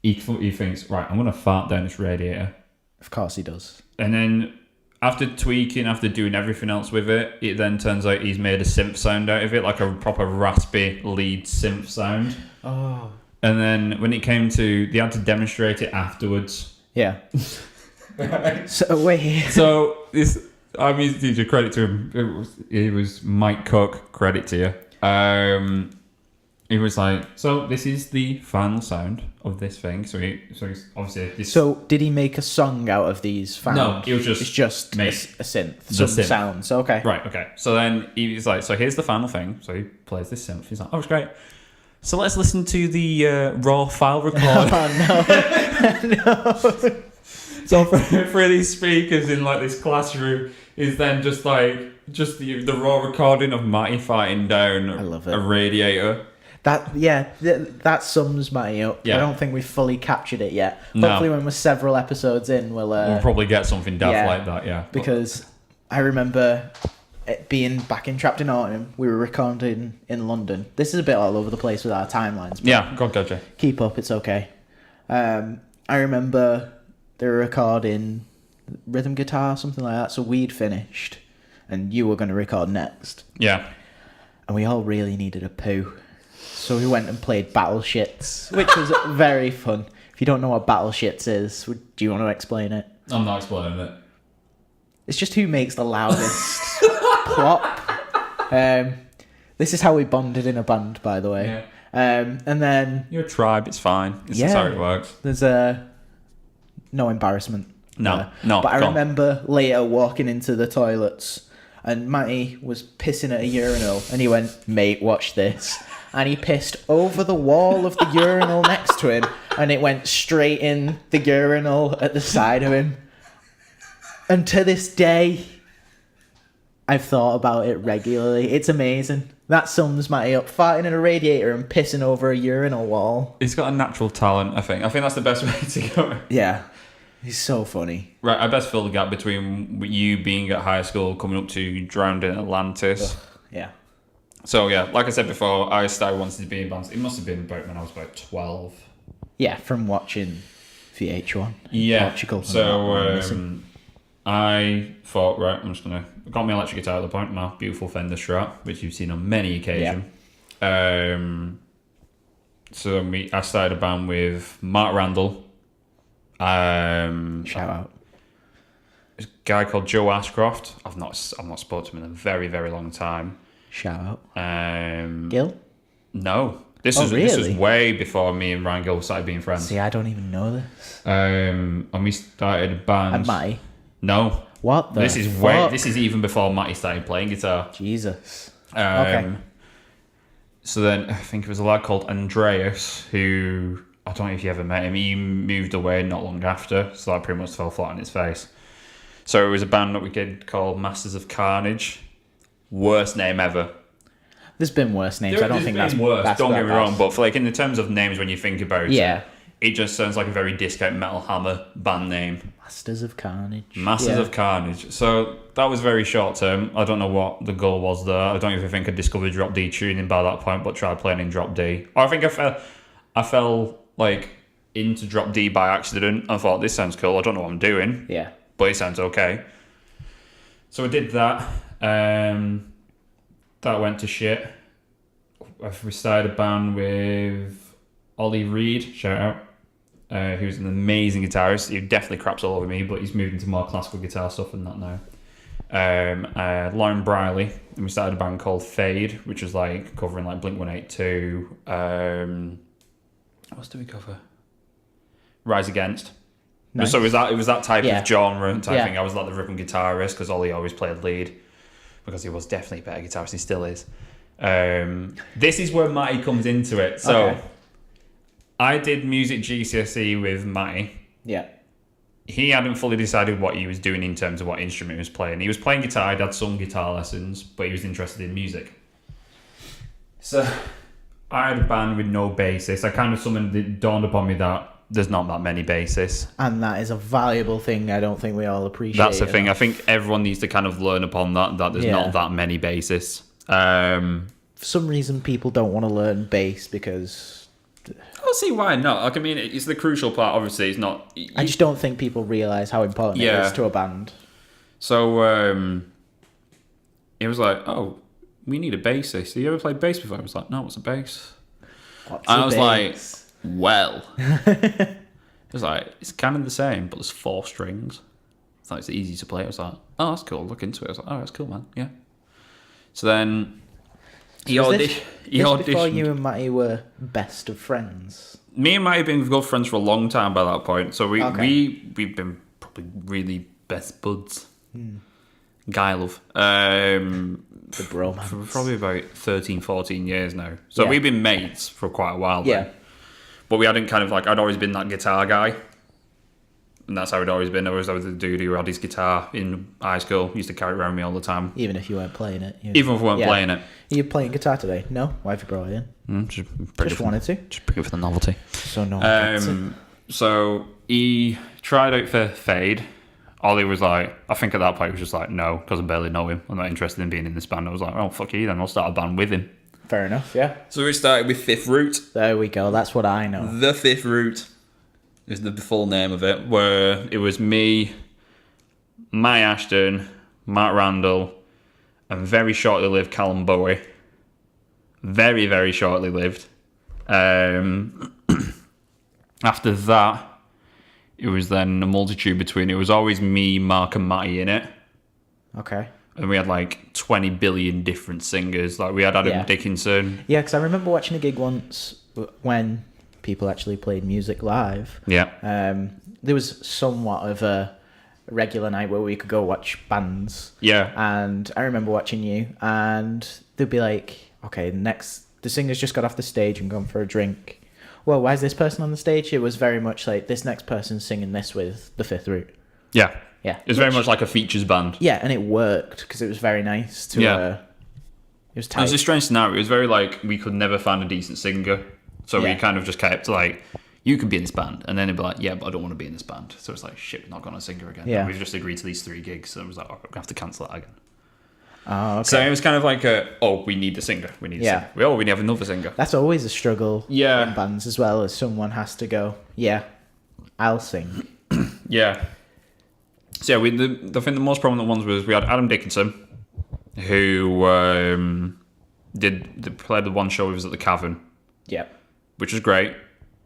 S2: he thinks, right, I'm going to fart down this radiator.
S1: Of course he does.
S2: And then after tweaking, after doing everything else with it, it then turns out he's made a synth sound out of it, like a proper raspy lead synth sound.
S1: Oh.
S2: And then when it came to, they had to demonstrate it afterwards.
S1: Yeah. So wait.
S2: So this, I mean, DJ, credit to him. It was Mike Cook, credit to you. He was like, so this is the final sound of this thing. So he's obviously this.
S1: So did he make a song out of these found?
S2: No, it was just
S1: it's just
S2: make
S1: a synth.
S2: the
S1: Some
S2: synth.
S1: sounds. Okay.
S2: Right, okay. So then he's like, so here's the final thing. So he plays this synth. He's like, oh, it's great. So let's listen to the raw file record.
S1: Oh no. No.
S2: So for these speakers in like this classroom is then just the raw recording of Matty fighting down
S1: I love it.
S2: a radiator.
S1: That sums Matty up.
S2: Yeah.
S1: I don't think we've fully captured it yet.
S2: No.
S1: Hopefully when we're several episodes in, we'll
S2: probably get something daft
S1: yeah.
S2: like that, yeah.
S1: Because I remember it being back in Trapped in Autumn. We were recording in London. This is a bit all over the place with our timelines. But
S2: Yeah, God, gotcha.
S1: keep up, it's okay. I remember they were recording rhythm guitar, something like that. So we'd finished, and you were going to record next.
S2: Yeah.
S1: And we all really needed a poo. So we went and played Battle Shits, which was very fun. If you don't know what Battle Shits is, do you want to explain it?
S2: I'm not explaining it.
S1: It's just who makes the loudest plop. This is how we bonded in a band, by the way.
S2: Yeah.
S1: And then
S2: You're a tribe, it's fine. It's just how it works.
S1: there's no embarrassment.
S2: No.
S1: But I
S2: go on.
S1: remember later walking into the toilets and Matty was pissing at a urinal and he went, mate, watch this. And he pissed over the wall of the urinal next to him and it went straight in the urinal at the side of him. And to this day, I've thought about it regularly. It's amazing. That sums Matty up. Farting in a radiator and pissing over a urinal wall.
S2: He's got a natural talent, I think. I think that's the best way to go.
S1: Yeah. He's so funny.
S2: Right, I best fill the gap between you being at high school, coming up to Drowned in Atlantis.
S1: Ugh, yeah.
S2: So yeah, like I said before, I started wanting to be in bands. It must have been about when I was about 12.
S1: Yeah, from watching VH1 in
S2: Yeah.
S1: Portugal.
S2: So I thought, right, I'm just gonna got my electric guitar at the point, my beautiful Fender Strat, which you've seen on many occasions. So I started a band with Mark Randall.
S1: Shout out.
S2: A guy called Joe Ashcroft. I've not spoken to him in a very, very long time.
S1: Shout out. Gil?
S2: No. This
S1: Oh,
S2: was
S1: really?
S2: way before me and Ryan Gill started being friends.
S1: See, I don't even know this.
S2: And we started a band.
S1: And Matty?
S2: No.
S1: What the
S2: This is
S1: fuck?
S2: This is even before Matty started playing guitar.
S1: Jesus.
S2: Okay. So then I think it was a lad called Andreas who, I don't know if you ever met him. He moved away not long after, so that pretty much fell flat on its face. So it was a band that we did called Masters of Carnage. Worst name ever.
S1: There's been worse names. I don't think that's
S2: worse.
S1: That's
S2: Don't get me
S1: bad.
S2: wrong, but for like in the terms of names, when you think about
S1: Yeah.
S2: it just sounds like a very discount Metal Hammer band name.
S1: Masters of Carnage.
S2: Masters
S1: Yeah.
S2: of Carnage. So that was very short term. I don't know what the goal was there. I don't even think I discovered drop D tuning by that point, but tried playing in drop D. Or I think I fell like into drop D by accident. I thought, this sounds cool. I don't know what I'm doing,
S1: Yeah.
S2: but it sounds okay. So I did that. That went to shit. We started a band with Ollie Reed, shout out, who's an amazing guitarist. He definitely craps all over me, but he's moved into more classical guitar stuff than that now. Lauren Briley, and we started a band called Fade, which was like covering like Blink-182. What else did we cover? Rise Against.
S1: Nice.
S2: So it was that type of genre type
S1: Yeah.
S2: thing. I was like the rhythm guitarist because Ollie always played lead because he was definitely a better guitarist. He still is. This is where Matty comes into it. So
S1: Okay.
S2: I did music GCSE with Matty.
S1: Yeah.
S2: He hadn't fully decided what he was doing in terms of what instrument he was playing. He was playing guitar, he'd had some guitar lessons, but he was interested in music. So I had a band with no bassist. I kind of summoned it dawned upon me that there's not that many bassists.
S1: And that is a valuable thing I don't think we all appreciate.
S2: That's the thing. I think everyone needs to kind of learn upon that there's not that many bassists.
S1: For some reason, people don't want to learn bass because...
S2: I'll see why not. Like, I mean, it's the crucial part. Obviously, it's not...
S1: I just don't think people realise how important it is to a band.
S2: So, it was like, oh, we need a bassist. Have you ever played bass before? I was like, no, what's a bass?
S1: What's
S2: And
S1: a
S2: I was
S1: bass?
S2: like, well. It was like, it's kind of the same, but there's 4 strings. I thought it's easy to play. I was like, oh, that's cool. Look into it. I was like, oh, that's cool, man. Yeah. So then... He auditioned.
S1: Before you and Matty were best of friends?
S2: Me and Matty have been good friends for a long time by that point. So we've been probably really best buds. Guy love.
S1: The bromance.
S2: For probably about 13, 14 years now. So we've been mates for quite a while.
S1: Yeah.
S2: Then. But we hadn't kind of like, I'd always been that guitar guy. And that's how it'd always been. I was the dude who had his guitar in high school. Used to carry it around me all the time.
S1: Even if you weren't playing it.
S2: Even if we weren't playing it.
S1: Are you playing guitar today? No? Why have you brought it in?
S2: Just
S1: wanted to.
S2: Just bring it for the novelty.
S1: So no one gets it.
S2: So he tried out for Fade. Ollie was like, I think at that point he was just like, no, because I barely know him. I'm not interested in being in this band. I was like, oh, fuck you then. I'll start a band with him.
S1: Fair enough, yeah.
S2: So we started with Fifth Root.
S1: There we go. That's what I know.
S2: The Fifth Root is the full name of it, where it was me, Matt Ashton, Matt Randall, and very shortly lived Callum Bowie. Very, very shortly lived. After that, it was then a multitude between. It was always me, Mark, and Matty in it.
S1: Okay.
S2: And we had like 20 billion different singers. Like we had Adam Dickinson.
S1: Yeah, because I remember watching a gig once when people actually played music live.
S2: Yeah.
S1: There was somewhat of a regular night where we could go watch bands.
S2: Yeah.
S1: And I remember watching you, and they'd be like, okay, the singer's just got off the stage and gone for a drink. Well, why is this person on the stage? It was very much like, this next person's singing this with the Fifth Root.
S2: Yeah.
S1: Yeah.
S2: It was very much like a features band.
S1: Yeah, and it worked because it was very nice to... it was tight.
S2: It was a strange scenario. It was very like, we could never find a decent singer. So we kind of just kept like, you can be in this band. And then it'd be like, yeah, but I don't want to be in this band. So it's like, shit, we're not going to singer again.
S1: Yeah.
S2: And we've just agreed to these 3 gigs. So it was like, oh, we're going to have to cancel that again.
S1: Oh, okay.
S2: So it was kind of like we need the singer. We need a singer. We have another singer.
S1: That's always a struggle
S2: Yeah.
S1: in bands as well, as someone has to go, yeah, I'll sing.
S2: Yeah. So yeah, I think the most prominent ones was we had Adam Dickinson, who played the one show with us at the Cavern.
S1: Yeah.
S2: Which was great.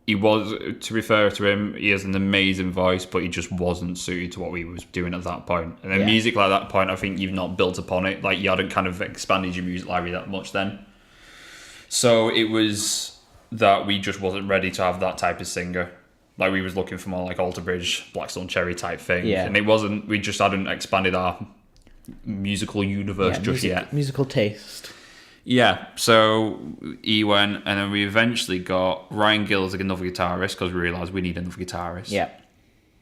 S2: He was, to refer to him, he has an amazing voice, but he just wasn't suited to what we was doing at that point. And then music like that point, I think you've not built upon it. Like you hadn't kind of expanded your music library that much then. So it was that we just wasn't ready to have that type of singer. Like we was looking for more like Alter Bridge, Blackstone Cherry type thing.
S1: Yeah.
S2: And it wasn't, we just hadn't expanded our musical universe just yet.
S1: Musical taste.
S2: Yeah, so he went, and then we eventually got Ryan Gill as another guitarist because we realised we need another guitarist.
S1: Yeah.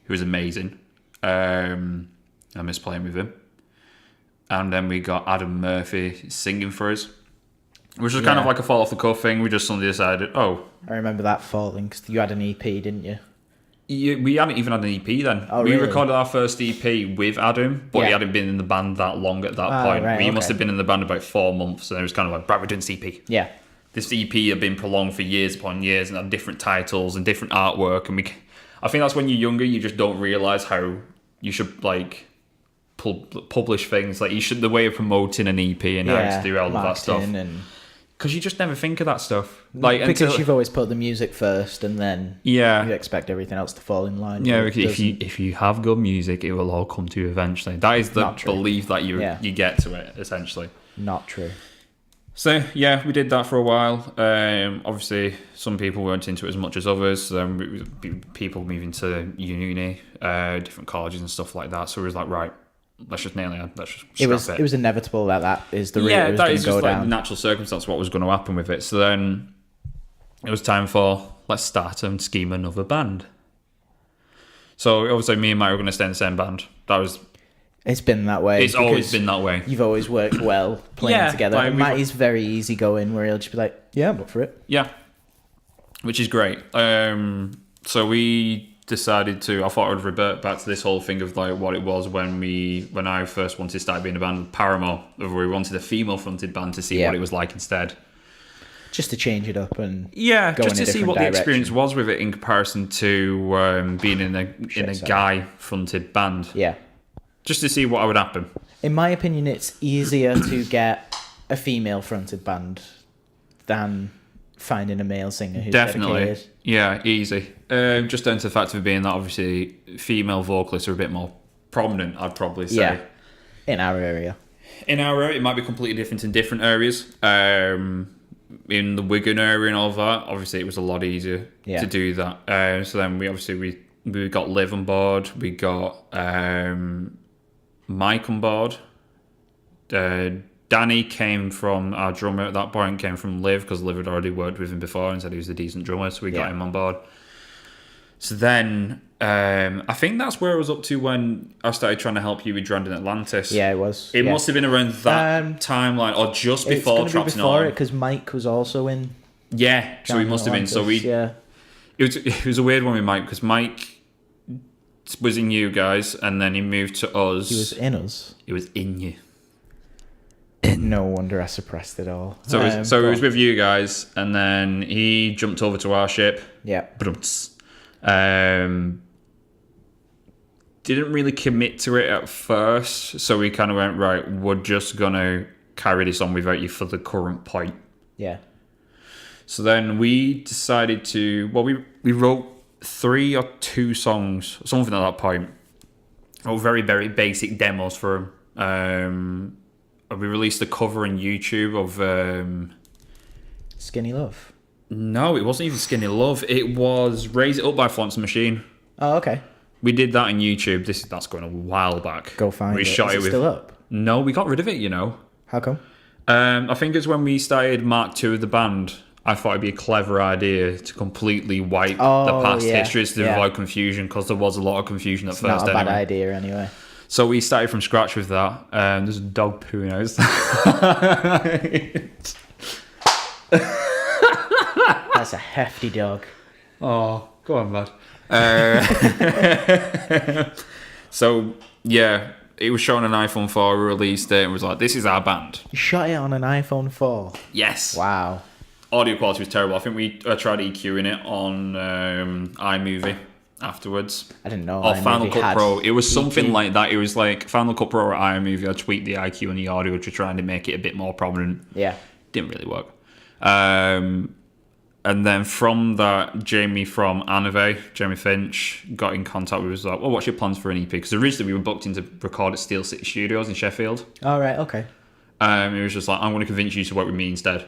S2: Who was amazing. I miss playing with him. And then we got Adam Murphy singing for us, which was kind of like a fall off the cuff thing. We just suddenly decided, I
S1: remember that falling because you had an EP, didn't you?
S2: We hadn't even had an EP then.
S1: Oh,
S2: we
S1: really?
S2: recorded our first EP with Adam, but he hadn't been in the band that long at that point.
S1: Right,
S2: He must have been in the band about 4 months, and it was kind of like, right, we're doing this EP.
S1: Yeah.
S2: This EP had been prolonged for years upon years and had different titles and different artwork. And I think that's when you're younger, you just don't realise how you should like publish things. Like the way of promoting an EP and how to do all of that stuff. Because you just never think of that stuff. Like
S1: because you've always put the music first, and then you expect everything else to fall in line.
S2: Yeah, if you have good music, it will all come to you eventually. That is the belief that you get to it, essentially.
S1: Not true.
S2: So yeah, we did that for a while. Obviously, some people weren't into it as much as others. People moving to uni, different colleges and stuff like that. So we was like, right, let's just nail it. Let's just scrap
S1: It was inevitable that is the route
S2: yeah,
S1: it was
S2: that
S1: going
S2: is
S1: to go
S2: just
S1: down.
S2: like natural circumstance. What was going to happen with it? So then it was time for let's start and scheme another band. So obviously, me and Mike were going to stay in the same band. That was.
S1: It's been that way.
S2: It's always been that way.
S1: You've always worked well playing together.
S2: Like,
S1: and Matty's very easygoing, where he'll just be like, "Yeah, I'm up for it."
S2: Yeah, which is great. So we decided to. I thought I'd revert back to this whole thing of like what it was when I first wanted to start being a band with Paramore, where we wanted a female-fronted band to see what it was like instead.
S1: Just to change it up and
S2: just
S1: go in
S2: to see what
S1: direction.
S2: the experience was with it in comparison to being in a guy-fronted band.
S1: Yeah.
S2: Just to see what would happen.
S1: In my opinion, it's easier to get a female-fronted band than finding a male singer who's dedicated.
S2: Yeah, easy. Just down to the fact of being that obviously female vocalists are a bit more prominent, I'd probably say.
S1: Yeah, in our area.
S2: In our area, it might be completely different in different areas. In the Wigan area and all that, obviously it was a lot easier to do that. So then we got Liv on board, we got Mike on board. Danny came from our drummer at that point, came from Liv, because Liv had already worked with him before and said he was a decent drummer, so we got him on board. So then, I think that's where I was up to when I started trying to help you with Drandon Atlantis.
S1: Yeah, it was.
S2: It must have been around that timeline, or just before Trapped in Autumn.
S1: Because Mike was also in.
S2: Yeah, so he must have been. So it was a weird one with Mike, because Mike was in you guys, and then he moved to us.
S1: He was in us.
S2: He was in you.
S1: No wonder I suppressed it all.
S2: So it was with you guys, and then he jumped over to our ship.
S1: Yeah.
S2: Didn't really commit to it at first, so we kind of went, right, we're just going to carry this on without you for the current point.
S1: Yeah.
S2: So then we decided to, we wrote 3 or 2 songs, something at that point. Oh, very, very basic demos for him. We released a cover on YouTube of...
S1: Skinny Love?
S2: No, it wasn't even Skinny Love. It was Raise It Up by Florence and the Machine.
S1: Oh, okay.
S2: We did that on YouTube. That's going a while back.
S1: Go find it.
S2: Shot
S1: Is it still up?
S2: No, we got rid of it, you know.
S1: How come?
S2: I think it's when we started Mark II of the band. I thought it'd be a clever idea to completely wipe the past histories to avoid confusion, because there was a lot of confusion at first.
S1: Not a bad idea, anyway.
S2: So we started from scratch with that. There's a dog pooing outside.
S1: That's a hefty dog.
S2: Oh, go on, lad. So, yeah, it was shown on an iPhone 4. We released it and was like, this is our band.
S1: You shot it on an iPhone 4?
S2: Yes.
S1: Wow.
S2: Audio quality was terrible. I think we tried EQing it on iMovie afterwards.
S1: I didn't know.
S2: Or Final Cut Pro. It was something
S1: EQ.
S2: like that. It was like Final Cut Pro or iMovie. I tweaked the IQ and the audio to try and make it a bit more prominent.
S1: Yeah.
S2: Didn't really work. And then from that, Jamie from Jamie Finch, got in contact with us like, well, what's your plans for an EP? Because originally we were booked in to record at Steel City Studios in Sheffield.
S1: All right, okay.
S2: It was just like, I'm going to convince you to work with me instead.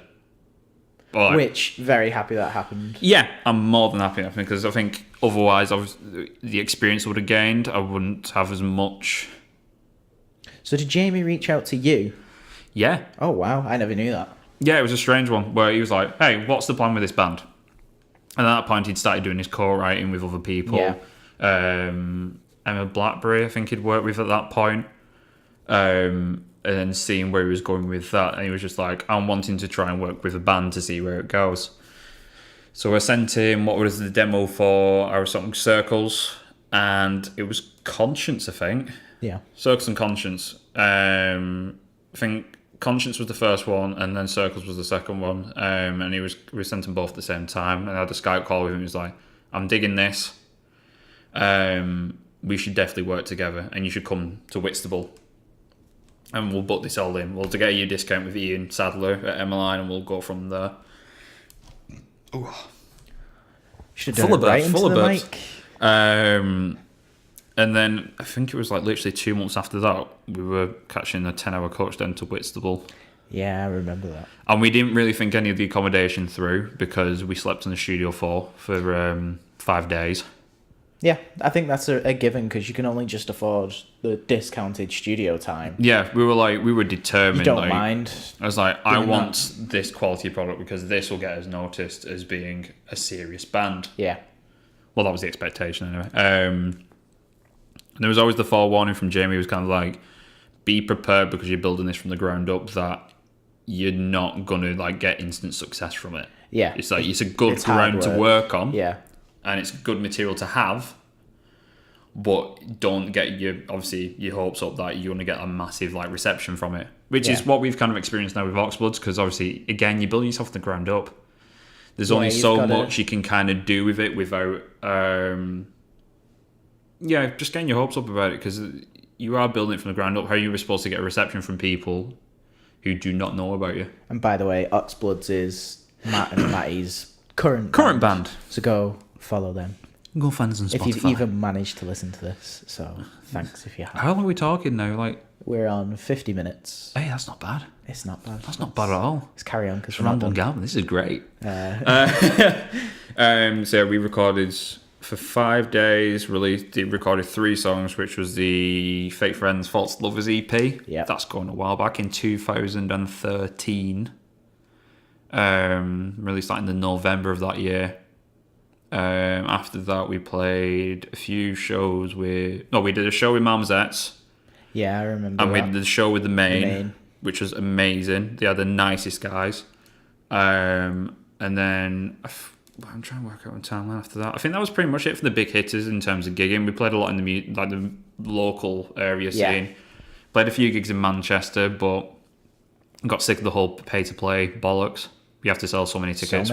S2: Like,
S1: Which, very happy that happened.
S2: Yeah, I'm more than happy, because I think otherwise the experience I would have gained, I wouldn't have as much.
S1: So did Jamie reach out to you?
S2: Yeah.
S1: Oh, wow. I never knew that.
S2: Yeah, it was a strange one where he was like, hey, what's the plan with this band? And at that point, he'd started doing his co-writing with other people.
S1: Yeah.
S2: Emma Blackberry, I think he'd worked with at that point. And then seeing where he was going with that. And he was just like, I'm wanting to try and work with a band to see where it goes. So I sent him what was the demo for our song Circles. And it was Conscience, I think.
S1: Yeah.
S2: Circus and Conscience. I think Conscience was the first one, and then Circles was the second one. And we sent them both at the same time. And I had a Skype call with him. He was like, I'm digging this. We should definitely work together, and you should come to Whitstable. And we'll book this all in. We'll get you a discount with Ian Sadler at MLI, and we'll go from there. Ooh.
S1: Should have done it right into the mic.
S2: And then I think it was like literally 2 months after that, we were catching a 10-hour coach down to Whitstable.
S1: Yeah, I remember that.
S2: And we didn't really think any of the accommodation through because we slept on the studio floor for 5 days.
S1: Yeah, I think that's a given because you can only just afford the discounted studio time.
S2: Yeah, we were determined.
S1: You don't mind.
S2: I was like, I want this quality product because this will get us noticed as being a serious band.
S1: Yeah.
S2: Well, that was the expectation anyway. There was always the forewarning from Jamie. He was kind of like, be prepared because you're building this from the ground up that you're not going to like get instant success from it.
S1: Yeah.
S2: It's like, it's a good ground to work on.
S1: Yeah.
S2: And it's good material to have, but don't get your hopes up that you're going to get a massive like reception from it, which is what we've kind of experienced now with Oxbloods, because obviously, again, you're building yourself from the ground up. There's only so much you can kind of do with it without, just getting your hopes up about it, because you are building it from the ground up. How you were supposed to get a reception from people who do not know about you.
S1: And by the way, Oxbloods is Matt and Matty's current
S2: band.
S1: So go follow them.
S2: Go find us on Spotify.
S1: If you've even managed to listen to this, so thanks if you have.
S2: How long are we talking now? Like,
S1: we're on 50 minutes.
S2: Hey, that's not bad.
S1: It's not bad.
S2: That's not bad at all.
S1: Let's carry on because
S2: we're not done. Gavin, this is great. So we recorded for 5 days. Recorded 3 songs, which was the Fake Friends, False Lovers EP.
S1: Yeah,
S2: that's going a while back in 2013. Released that in the November of that year. After that, we played a few shows we did a show with Marmosettes.
S1: Yeah, I remember.
S2: And we did the show with the Main, which was amazing. They are the nicest guys. And then I'm trying to work out on timeline after that. I think that was pretty much it for the big hitters in terms of gigging. We played a lot in the local area scene. Played a few gigs in Manchester, but got sick of the whole pay-to-play bollocks. You have to sell so many tickets.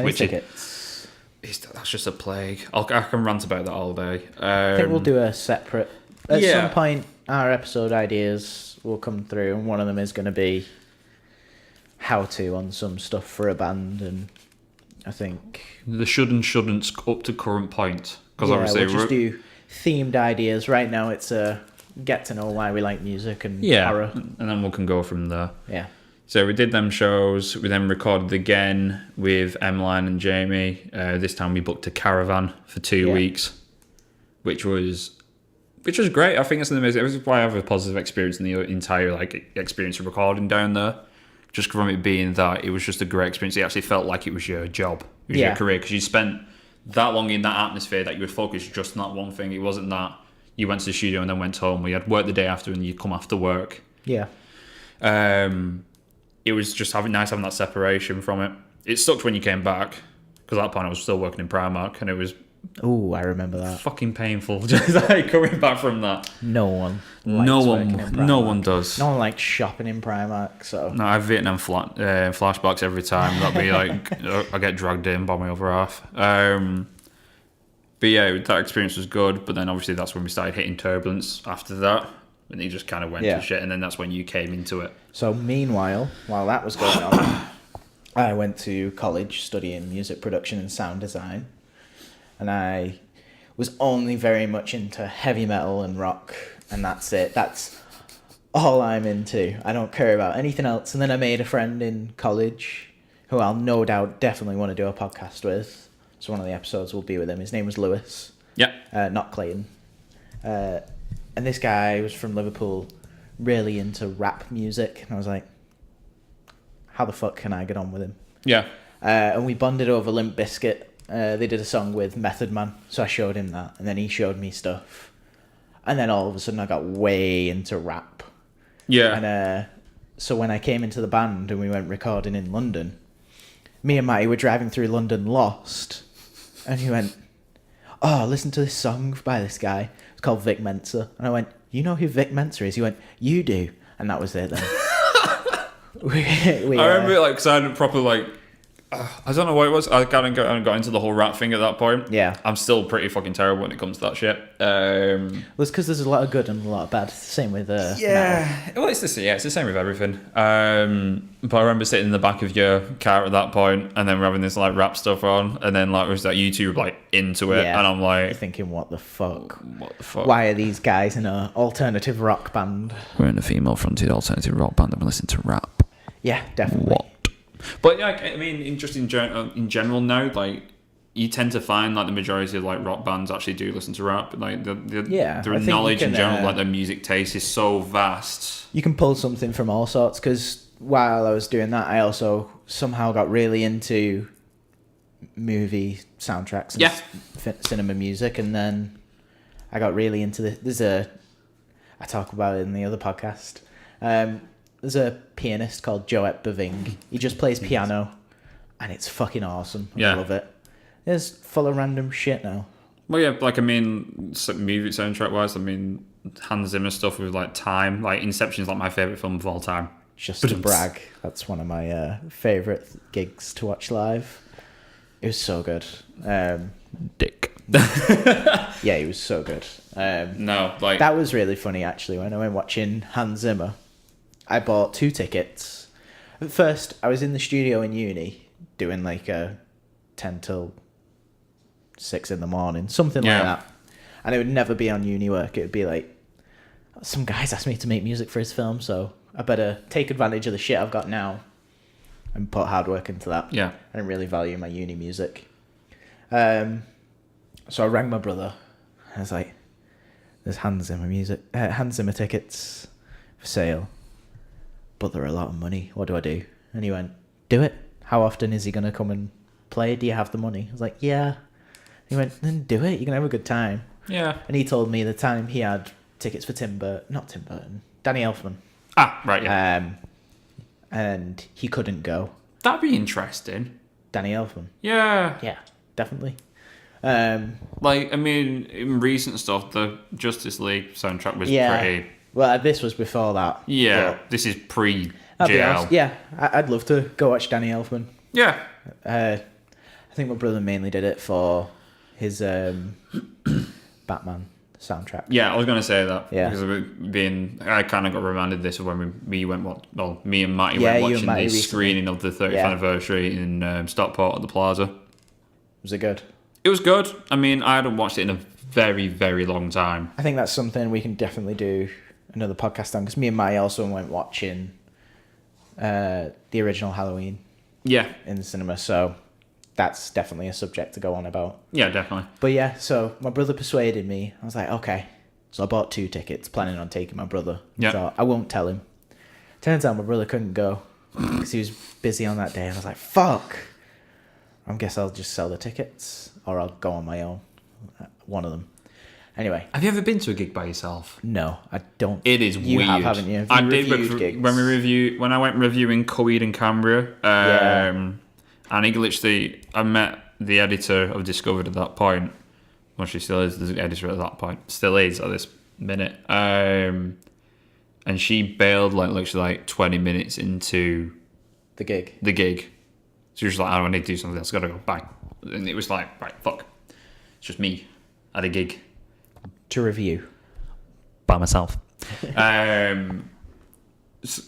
S2: That's just a plague. I can rant about that all day.
S1: I think we'll do a separate... At some point, our episode ideas will come through, and one of them is going to be how-to on some stuff for a band, and I think...
S2: The should and shouldn'ts up to current point. Because obviously
S1: we'll just do themed ideas. Right now, it's a get to know why we like music and horror.
S2: And then we can go from there.
S1: Yeah.
S2: So we did them shows. We then recorded again with Emmeline and Jamie. This time we booked a caravan for 2 weeks, which was great. I think it's an amazing. It was why I have a positive experience in the entire experience of recording down there. Just from it being that it was just a great experience. It actually felt like it was your job, it was your career, because you spent that long in that atmosphere that you would focus just on that one thing. It wasn't that you went to the studio and then went home. We had work the day after and you come after work.
S1: Yeah.
S2: It was just nice having that separation from it. It sucked when you came back, because at that point I was still working in Primark, and it was...
S1: Oh, I remember that.
S2: Fucking painful, just coming back from that.
S1: No one
S2: does.
S1: No one likes shopping in Primark, so...
S2: No, I have Vietnam flashbacks every time. That'd be I get dragged in by my other half. But yeah, that experience was good, but then obviously that's when we started hitting turbulence after that. And he just kind of went to shit, and then that's when you came into it.
S1: So meanwhile, while that was going on, I went to college studying music production and sound design. And I was only very much into heavy metal and rock, and that's it. That's all I'm into. I don't care about anything else. And then I made a friend in college who I'll no doubt definitely want to do a podcast with. So one of the episodes will be with him. His name was Lewis.
S2: Yeah.
S1: Not Clayton. And this guy was from Liverpool, really into rap music. And I was like, how the fuck can I get on with him?
S2: Yeah.
S1: And we bonded over Limp Bizkit. They did a song with Method Man. So I showed him that. And then he showed me stuff. And then all of a sudden I got way into rap.
S2: Yeah.
S1: And so when I came into the band and we went recording in London, me and Matty were driving through London lost. And he went, oh, listen to this song by this guy. It's called Vic Mensa. And I went, you know who Vic Mensa is? He went, you do. And that was it then.
S2: I remember it because I hadn't properly I don't know what it was. I kind of got into the whole rap thing at that point.
S1: Yeah.
S2: I'm still pretty fucking terrible when it comes to that shit.
S1: Well, it's because there's a lot of good and a lot of bad. Same with metal.
S2: Well, it's the same with everything. But I remember sitting in the back of your car at that point, and then we're having this rap stuff on, and then it was you two were into it, and I'm like,
S1: you're thinking, what the fuck?
S2: What the fuck?
S1: Why are these guys in an alternative rock band?
S2: We're in a female-fronted alternative rock band, and we listen to rap.
S1: Yeah, definitely.
S2: But yeah, I mean, in general now, like you tend to find like the majority of like rock bands actually do listen to rap. Like their knowledge in general, like their music taste is so vast.
S1: You can pull something from all sorts. Because while I was doing that, I also somehow got really into movie soundtracks and cinema music, and then I got really into I talk about it in the other podcast. There's a pianist called Joet Baving. He just plays piano, and it's fucking awesome. I love it. It's full of random shit now.
S2: Well, yeah, like I mean, music soundtrack wise, I mean, Hans Zimmer stuff with like Time, like Inception is like my favorite film of all time.
S1: Just to brag, that's one of my favorite gigs to watch live. It was so good.
S2: Dick.
S1: Yeah, he was so good.
S2: No, like
S1: that was really funny actually. When I went watching Hans Zimmer, I bought 2 tickets. At first, I was in the studio in uni doing like a 10 till 6 in the morning, something like that. And it would never be on uni work. It would be like, some guys asked me to make music for his film, so I better take advantage of the shit I've got now and put hard work into that.
S2: Yeah.
S1: I didn't really value my uni music. So I rang my brother. I was like, there's Hans Zimmer tickets for sale, but they're a lot of money. What do I do? And he went, do it. How often is he going to come and play? Do you have the money? I was like, yeah. He went, then do it. You're going to have a good time.
S2: Yeah.
S1: And he told me the time he had tickets for Danny Elfman.
S2: Ah, right, yeah.
S1: And he couldn't go.
S2: That'd be interesting.
S1: Danny Elfman.
S2: Yeah.
S1: Yeah, definitely.
S2: Like, I mean, in recent stuff, the Justice League soundtrack was pretty...
S1: Well, this was before that.
S2: Yeah, this is pre-JL.
S1: Yeah, I'd love to go watch Danny Elfman.
S2: Yeah.
S1: I think my brother mainly did it for his Batman soundtrack.
S2: Yeah, I was going to say that.
S1: Yeah.
S2: Because I kind of got reminded this of when me and Matty went watching the screening of the 30th anniversary in Stockport at the Plaza.
S1: Was it good?
S2: It was good. I mean, I hadn't watched it in a very, very long time.
S1: I think that's something we can definitely do another podcast on, because me and Matty also went watching the original Halloween.
S2: Yeah.
S1: In the cinema, so that's definitely a subject to go on about.
S2: Yeah, definitely.
S1: But yeah, so my brother persuaded me. I was like, okay. So I bought 2 tickets, planning on taking my brother.
S2: Yeah.
S1: So I won't tell him. Turns out my brother couldn't go because he was busy on that day. And I was like, fuck. I guess I'll just sell the tickets, or I'll go on my own. One of them. Anyway.
S2: Have you ever been to a gig by yourself?
S1: No, I don't.
S2: It is
S1: you
S2: weird.
S1: Haven't you?
S2: I did, but when I went reviewing Coed in Cambria, and I met the editor of Discovered at that point. Well, she still is the editor at that point. Still is at this minute. And she bailed literally 20 minutes into
S1: the gig.
S2: So she was like, I need to do something else. Gotta go. Bang. And it was like, right, fuck. It's just me at a gig.
S1: To review.
S2: By myself.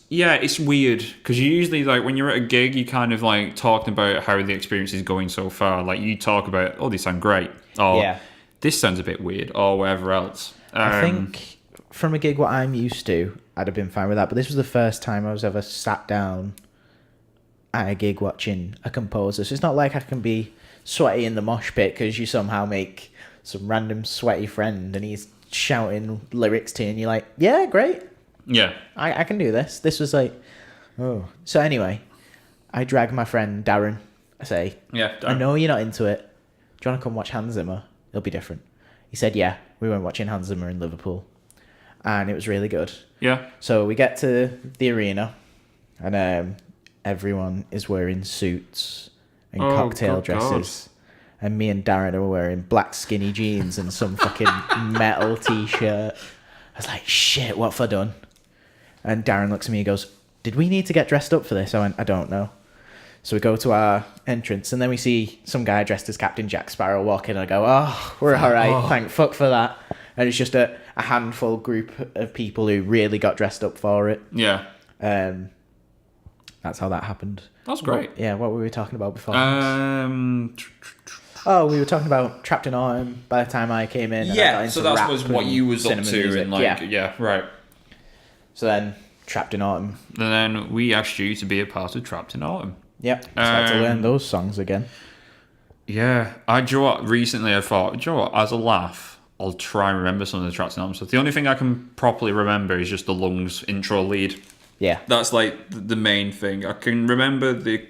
S2: Yeah, it's weird because you usually when you're at a gig, you kind of talking about how the experience is going so far. Like you talk about, oh, these sound great, or this sounds a bit weird, or whatever else.
S1: I think from a gig, what I'm used to, I'd have been fine with that. But this was the first time I was ever sat down at a gig watching a composer. So it's not like I can be sweaty in the mosh pit because you somehow make some random sweaty friend and he's shouting lyrics to you and you're like, yeah, great.
S2: Yeah.
S1: I can do this. This was oh. So anyway, I drag my friend Darren. I say,
S2: Darren.
S1: I know you're not into it. Do you want to come watch Hans Zimmer? It'll be different. He said, yeah. We went watching Hans Zimmer in Liverpool. And it was really good.
S2: Yeah.
S1: So we get to the arena and everyone is wearing suits and cocktail dresses. God. And me and Darren are wearing black skinny jeans and some fucking metal t-shirt. I was like, shit, what have I done? And Darren looks at me and goes, did we need to get dressed up for this? I went, I don't know. So we go to our entrance and then we see some guy dressed as Captain Jack Sparrow walk in and I go, oh, we're all right. Thank fuck for that. And it's just a handful group of people who really got dressed up for it.
S2: Yeah.
S1: That's how that happened.
S2: That's great.
S1: What were we talking about before? We were talking about Trapped in Autumn by the time I came in.
S2: Yeah, so that was what you was up to.
S1: Music.
S2: And right.
S1: So then Trapped in Autumn.
S2: And then we asked you to be a part of Trapped in Autumn.
S1: Yep. So I had to learn those songs again.
S2: Yeah. Do you know what? Recently I thought, do you know what? As a laugh, I'll try and remember some of the Trapped in Autumn stuff. The only thing I can properly remember is just the Lungs intro lead.
S1: Yeah.
S2: That's like the main thing. I can remember the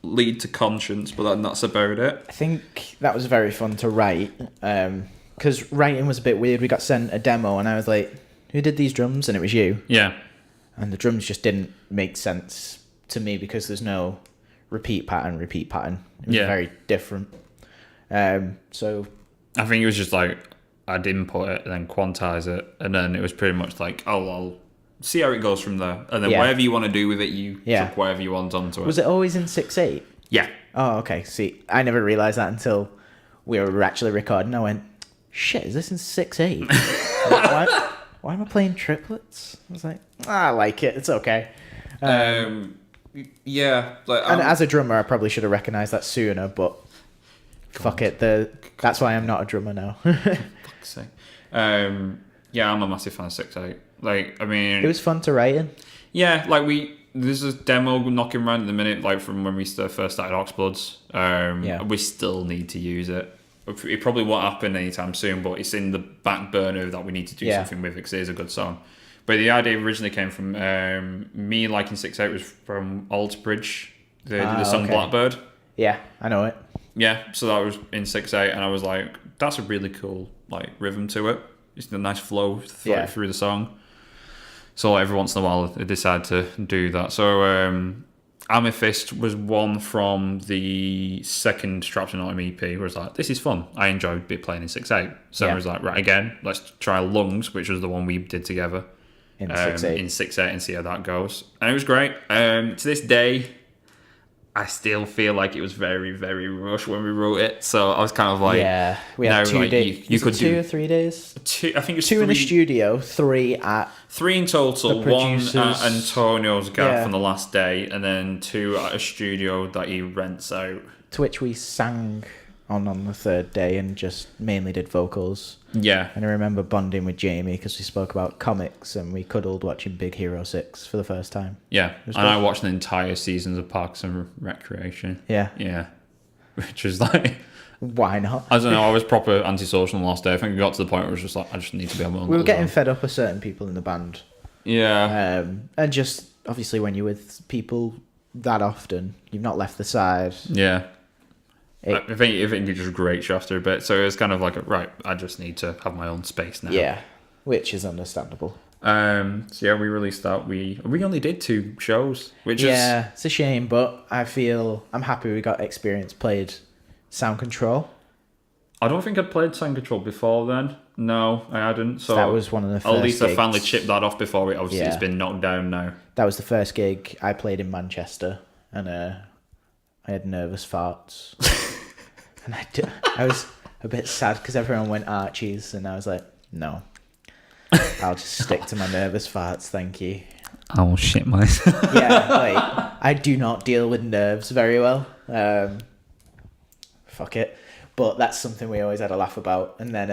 S2: lead to Conscience, but that's about it.
S1: I think that was very fun to write. Because writing was a bit weird. We got sent a demo and I was like, who did these drums? And it was you.
S2: Yeah.
S1: And the drums just didn't make sense to me because there's no repeat pattern. It was very different. So
S2: I think it was just like I'd input it and then quantize it, and then it was pretty much like, I'll see how it goes from there, and then whatever you want to do with it, you chuck whatever you want onto it.
S1: Was it always in 6/8?
S2: Yeah.
S1: Oh, okay. See, I never realised that until we were actually recording. I went, shit, is this in 6/8? Why am I playing triplets? I was like, I like it. It's okay.
S2: Yeah. Like,
S1: and as a drummer, I probably should have recognised that sooner, but fuck it. That's why I'm not a drummer now.
S2: Fuck's sake. Yeah, I'm a massive fan of 6/8. Like, I mean,
S1: it was fun to write in.
S2: Yeah, like there's a demo knocking around at the minute, like from when we first started Oxbloods. We still need to use it. It probably won't happen anytime soon, but it's in the back burner that we need to do something with it because it is a good song. But the idea originally came from me liking 6/8 was from Aldbridge, the song Blackbird.
S1: Yeah, I know it.
S2: Yeah, so that was in 6/8, and I was like, that's a really cool like rhythm to it. It's a nice flow through the song. So every once in a while, I decide to do that. So Amethyst was one from the second Trapped in Autumn EP, where I was like, this is fun. I enjoyed playing in 6/8. So I was like, right, again, let's try Lungs, which was the one we did together.
S1: In 6/8.
S2: In 6/8 and see how that goes. And it was great. To this day, I still feel like it was very, very rushed when we wrote it. So I was kind of like...
S1: Yeah, we had 2 days. You could do 2 or 3 days?
S2: I think it was
S1: 2 in the studio, 3 at...
S2: 3 in total. 1 at Antonio's gaff on the last day, and then 2 at a studio that he rents out.
S1: To which we sang on the 3rd day and just mainly did vocals.
S2: Yeah.
S1: And I remember bonding with Jamie because we spoke about comics and we cuddled watching Big Hero 6 for the first time.
S2: Yeah, and I watched the entire seasons of Parks and Recreation.
S1: Yeah.
S2: Yeah. Which was like...
S1: Why not?
S2: I don't know, I was proper antisocial on the last day. I think it got to the point where it was just like, I just need to be on my own.
S1: We were getting fed up with certain people in the band.
S2: Yeah.
S1: And just, obviously, when you're with people that often, you've not left the side.
S2: Yeah. I think it just grates you after a bit. So it was kind of like, right, I just need to have my own space now.
S1: Yeah, which is understandable.
S2: So yeah, we released that. We only did 2 shows, which is...
S1: Yeah, it's a shame, but I'm happy we got experience played Sound Control.
S2: I don't think I'd played Sound Control before then. No, I hadn't. So
S1: that was one of the first
S2: at least
S1: gigs.
S2: I finally chipped that off before it. Obviously, it's been knocked down now.
S1: That was the first gig I played in Manchester, and I had nervous farts. And I was a bit sad because everyone went Archie's, and I was like, no, I'll just stick to my nervous farts, thank you.
S2: Oh, shit myself.
S1: Yeah, like, I do not deal with nerves very well. Fuck it. But that's something we always had a laugh about. And then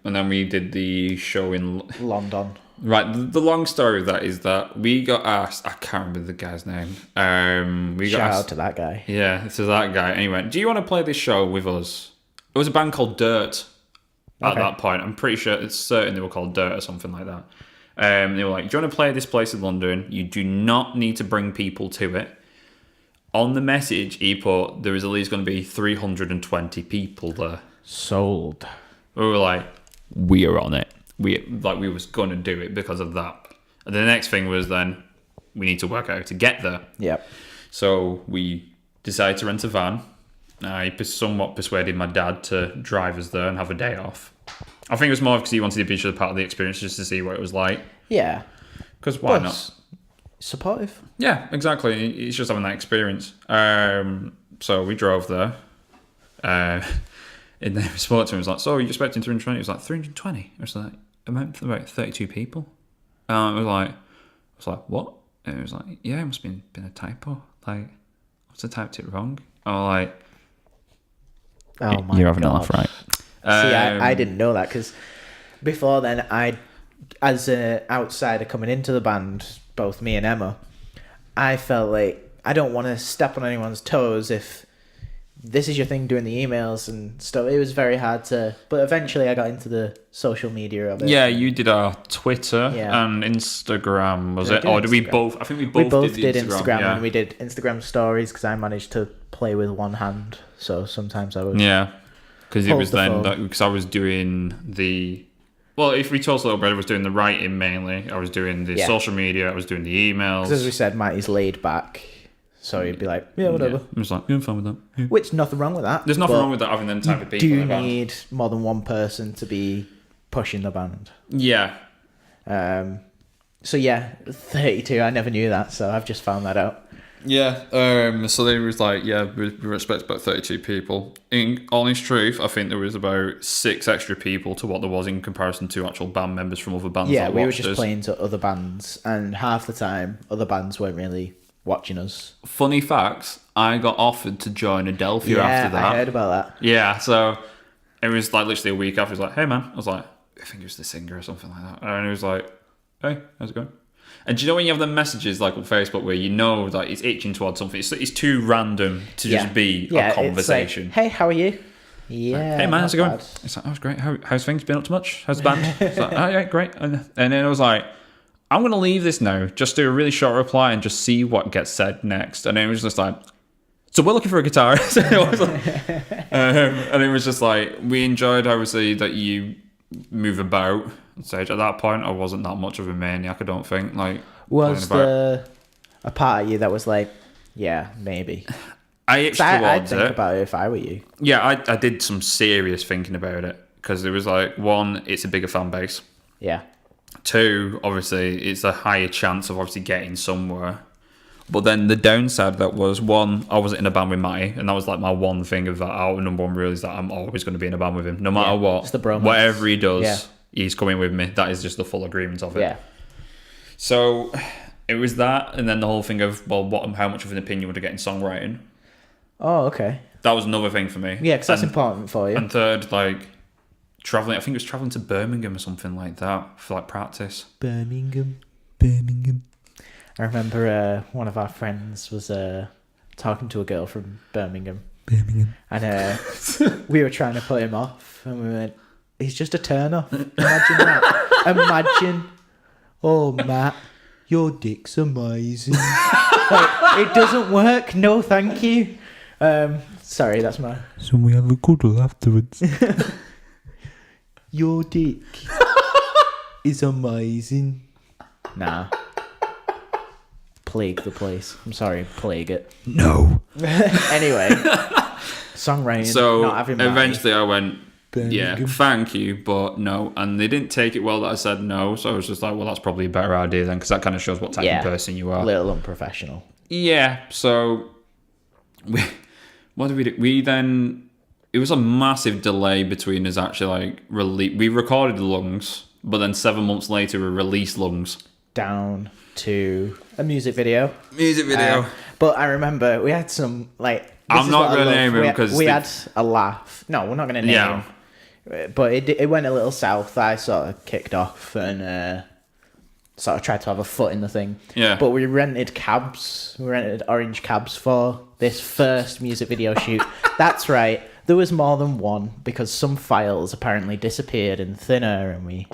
S2: and then we did the show in
S1: London.
S2: Right, the long story of that is that we got asked, I can't remember the guy's name.
S1: Shout out to that guy.
S2: Yeah, to that guy. And he went, do you want to play this show with us? It was a band called Dirt at that point. I'm pretty sure, it's certain they were called Dirt or something like that. They were like, do you want to play this place in London? You do not need to bring people to it. On the message, he put, there is at least going to be 320 people there.
S1: Sold.
S2: We were like, we are on it. We was going to do it because of that. And the next thing was then we need to work out how to get there.
S1: Yep.
S2: So we decided to rent a van. I somewhat persuaded my dad to drive us there and have a day off. I think it was more because he wanted to be just part of the experience just to see what it was like.
S1: Yeah.
S2: Because why not?
S1: Supportive.
S2: Yeah, exactly. It's just having that experience. So we drove there. And then we spoke to him. He was like, so are you expecting 320? He was like, 320? I was like, I meant about 32 people. I was like, what? And it was like, yeah, it must have been a typo. Like, I must have typed it wrong. I was like,
S1: oh my
S2: you're having
S1: God.
S2: a laugh, right?
S1: See, I didn't know that because before then, as an outsider coming into the band, both me and Emma, I felt like I don't want to step on anyone's toes if this is your thing, doing the emails and stuff. It was very hard to, but eventually I got into the social media of it.
S2: Yeah, you did our Twitter and Instagram, was it? Or did we both? I think we both did
S1: Instagram and we did Instagram stories because I managed to play with one hand. So sometimes I would.
S2: Yeah, because it was then because I was doing the. Well, if we told a little bit, I was doing the writing mainly. I was doing the social media. I was doing the emails.
S1: Because as we said, Matty's laid back. So he'd be like, yeah, whatever.
S2: I was like, yeah, I'm fine with that. Yeah.
S1: Which, nothing wrong with that.
S2: There's nothing wrong with that, having them type of people in the band.
S1: Do need more than one person to be pushing the band.
S2: Yeah.
S1: So, yeah, 32. I never knew that, so I've just found that out.
S2: Yeah. So they was like, yeah, we were expecting about 32 people. In honest truth, I think there was about 6 extra people to what there was in comparison to actual band members from other bands.
S1: Yeah, we were just playing to other bands, and half the time, other bands weren't really watching us.
S2: Funny facts, I got offered to join Adelphia after that.
S1: I heard about that.
S2: Yeah, so it was like literally a week after. He was like, hey man. I was like, I think it was the singer or something like that. And he was like, hey, how's it going? And do you know when you have the messages like on Facebook where you know that it's itching towards something? It's too random to just be a conversation.
S1: It's like, hey, how are you? Yeah.
S2: Hey man, how's it going? It's like, oh, it's great. How's things? Been up to much? How's the band? It's like, oh yeah, great. And then I was like, I'm going to leave this now, just do a really short reply and just see what gets said next. And it was just like, so we're looking for a guitarist. And it was just like, we enjoyed, obviously, that you move about. Stage at that point, I wasn't that much of a maniac, I don't think. Like,
S1: was there a part of you that was like, yeah, maybe? I'd think about it if I were you.
S2: Yeah, I did some serious thinking about it. Because it was like, 1, it's a bigger fan base.
S1: Yeah.
S2: 2, obviously, it's a higher chance of obviously getting somewhere. But then the downside of that was, 1, I wasn't in a band with Matty, and that was like my one thing of that. Our number one rule is that I'm always going to be in a band with him, no matter what.
S1: It's the bromance.
S2: Whatever he does, he's coming with me. That is just the full agreement of it.
S1: Yeah.
S2: So it was that, and then the whole thing of, well, how much of an opinion would I get in songwriting?
S1: Oh, okay.
S2: That was another thing for me.
S1: Yeah, because that's important for you.
S2: And 3rd, like, traveling, I think it was traveling to Birmingham or something like that for like practice.
S1: Birmingham. I remember one of our friends was talking to a girl from Birmingham. And we were trying to put him off, and we went, he's just a turn off. Imagine that. Imagine, oh Matt, your dick's amazing. Like, it doesn't work. No, thank you. Sorry, that's my.
S3: So we have a cuddle afterwards.
S1: Your dick is amazing. Nah. Plague the place. I'm sorry, plague it.
S3: No.
S1: Anyway, songwriting.
S2: So
S1: not having
S2: eventually I went, yeah, thank you, but no. And they didn't take it well that I said no. So I was just like, well, that's probably a better idea then, because that kind of shows what type of person you are.
S1: A little unprofessional.
S2: Yeah. So what did we do? We then, it was a massive delay between us actually like we recorded Lungs, but then 7 months later we released Lungs.
S1: Down to a music video. But I remember we had some like.
S2: I'm not going to name him because
S1: we had a laugh. No, we're not going to name him. But it went a little south. I sort of kicked off and sort of tried to have a foot in the thing.
S2: Yeah.
S1: But we rented cabs. We rented orange cabs for this first music video shoot. That's right. There was more than one because some files apparently disappeared in Thinner, and we.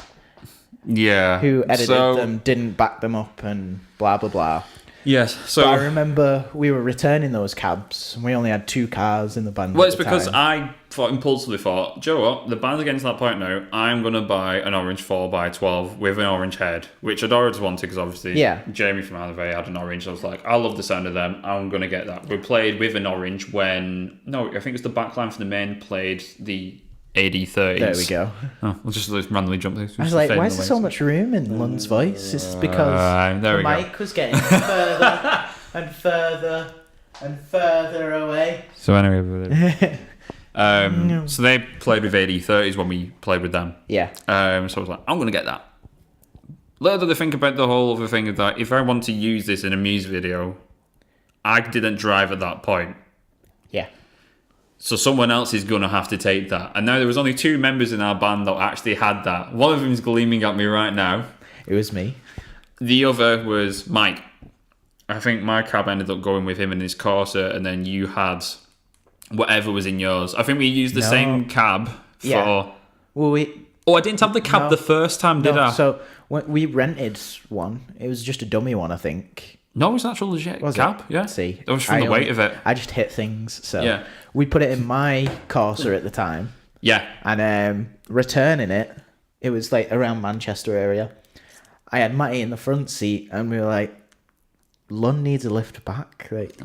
S2: Yeah.
S1: Who edited them didn't back them up and blah blah blah.
S2: Yes. So
S1: but I remember we were returning those cabs, and we only had 2 cars in the band.
S2: Well, it's because I impulsively thought, Joe, what? The band's getting to that point now. I'm going to buy an orange 4x12 with an orange head, which I'd always wanted because obviously Jamie from Alvey had an orange. I was like, I love the sound of them. I'm going to get that. We played with an orange when, I think it was the backline for the men played the AD30s.
S1: There we go.
S2: Oh, we'll just randomly jump through.
S1: I was like, why is there so much room in Lunn's voice? It's because the mic was getting further and further and further away.
S2: So anyway, so they played with AD30s when we played with them.
S1: Yeah.
S2: So I was like, I'm going to get that. Little did I think about the whole other thing of that, if I want to use this in a music video, I didn't drive at that point.
S1: Yeah.
S2: So someone else is going to have to take that. And now there was only 2 members in our band that actually had that. One of them is gleaming at me right now.
S1: It was me.
S2: The other was Mike. I think my cab ended up going with him in his Corsa, and then you had whatever was in yours. I think we used the same cab for...
S1: Yeah. Well,
S2: I didn't have the cab the first time, did I?
S1: So when we rented one. It was just a dummy one, I think.
S2: No, it was an actual legit cab. Yeah.
S1: See,
S2: it was from the weight of it.
S1: I just hit things. So we put it in my Corsa at the time.
S2: Yeah.
S1: And returning it, it was like around Manchester area. I had Matty in the front seat, and we were like, Lunn needs a lift back. Like,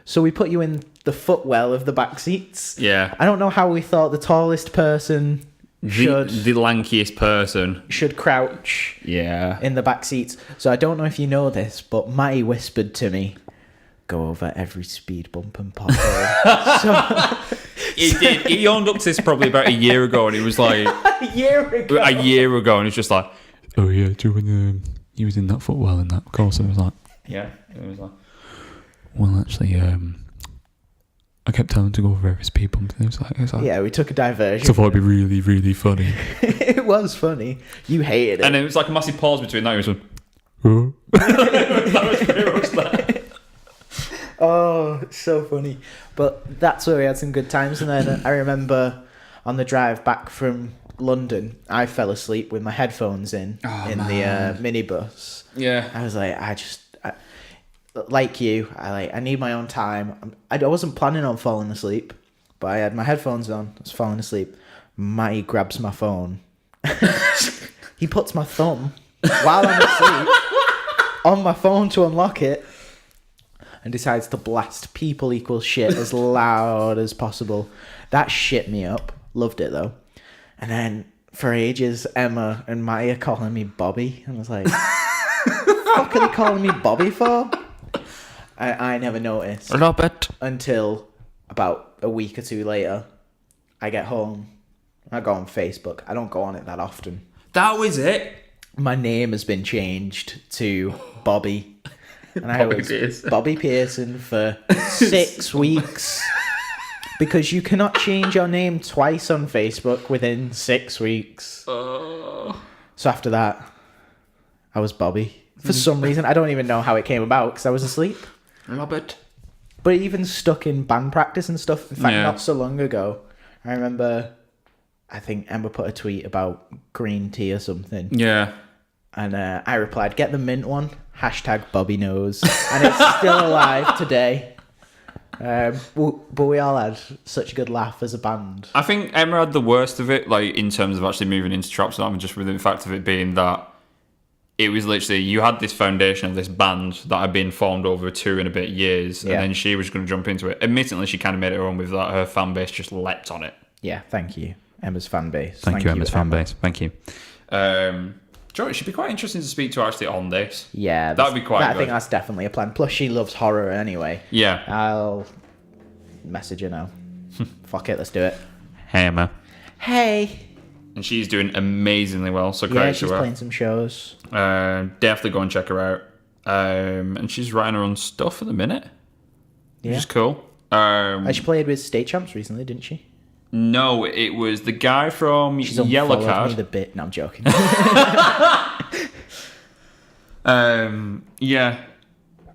S1: so we put you in the footwell of the back seats.
S2: Yeah.
S1: I don't know how we thought the tallest person
S2: the lankiest person
S1: should crouch in the back seats. So I don't know if you know this, but Matty whispered to me, go over every speed bump and pothole.
S2: He did. He owned up to this probably about a year ago, and he was like...
S1: A year ago,
S2: and he's just like...
S3: Oh yeah, do when he was in that footwell in that course, I was like...
S2: Yeah, it was like...
S3: Well, actually, I kept telling him to go over every speed bump, and it was like...
S1: Yeah, we took a diversion.
S3: So I thought it'd be really, really funny.
S1: It was funny. You hated it.
S2: And it was like a massive pause between that. He was like...
S3: Oh.
S2: That was pretty much that.
S1: Oh, it's so funny. But that's where we had some good times. And then I remember on the drive back from London, I fell asleep with my headphones in the minibus.
S2: Yeah.
S1: I was like, like you, I need my own time. I wasn't planning on falling asleep, but I had my headphones on. I was falling asleep. Matty grabs my phone. He puts my thumb while I'm asleep on my phone to unlock it, and decides to blast people equals shit as loud as possible. That shit me up. Loved it though. And then for ages, Emma and Matty are calling me Bobby. And I was like, what are they calling me Bobby for? I never noticed.
S2: Robert.
S1: Until about a week or two later, I get home. I go on Facebook. I don't go on it that often.
S2: That was it.
S1: My name has been changed to Bobby. And I was Bobby Pearson for 6 weeks. Because you cannot change your name twice on Facebook within 6 weeks. So after that, I was Bobby. For some reason, I don't even know how it came about because I was asleep.
S2: Robert.
S1: But even stuck in band practice and stuff. In fact, not so long ago, I remember, I think Emma put a tweet about green tea or something.
S2: Yeah.
S1: And I replied, get the mint one. #Bobby knows. And it's still alive today. But we all had such a good laugh as a band.
S2: I think Emma had the worst of it, like in terms of actually moving into Traps and just with the fact of it being that it was literally, you had this foundation of this band that had been formed over 2 and a bit years, and then she was going to jump into it. Admittedly, she kind of made it her own with that. Her fan base just leapt on it.
S1: Yeah, thank you. Emma's fan base.
S2: Thank you, Emma's fan base. Thank you. Joe, it should be quite interesting to speak to her actually on this.
S1: Yeah.
S2: That would be quite good.
S1: I think that's definitely a plan. Plus, she loves horror anyway.
S2: Yeah.
S1: I'll message her now. Fuck it, let's do it.
S2: Hey, Emma.
S1: Hey.
S2: And she's doing amazingly well, so credit to her.
S1: Yeah, she's playing some shows.
S2: Definitely go and check her out. And she's writing her own stuff at the minute. Yeah. Which is cool.
S1: She played with State Champs recently, didn't she?
S2: No, it was the guy from Yellow Card.
S1: Me the bit. No, I'm joking.
S2: Yeah.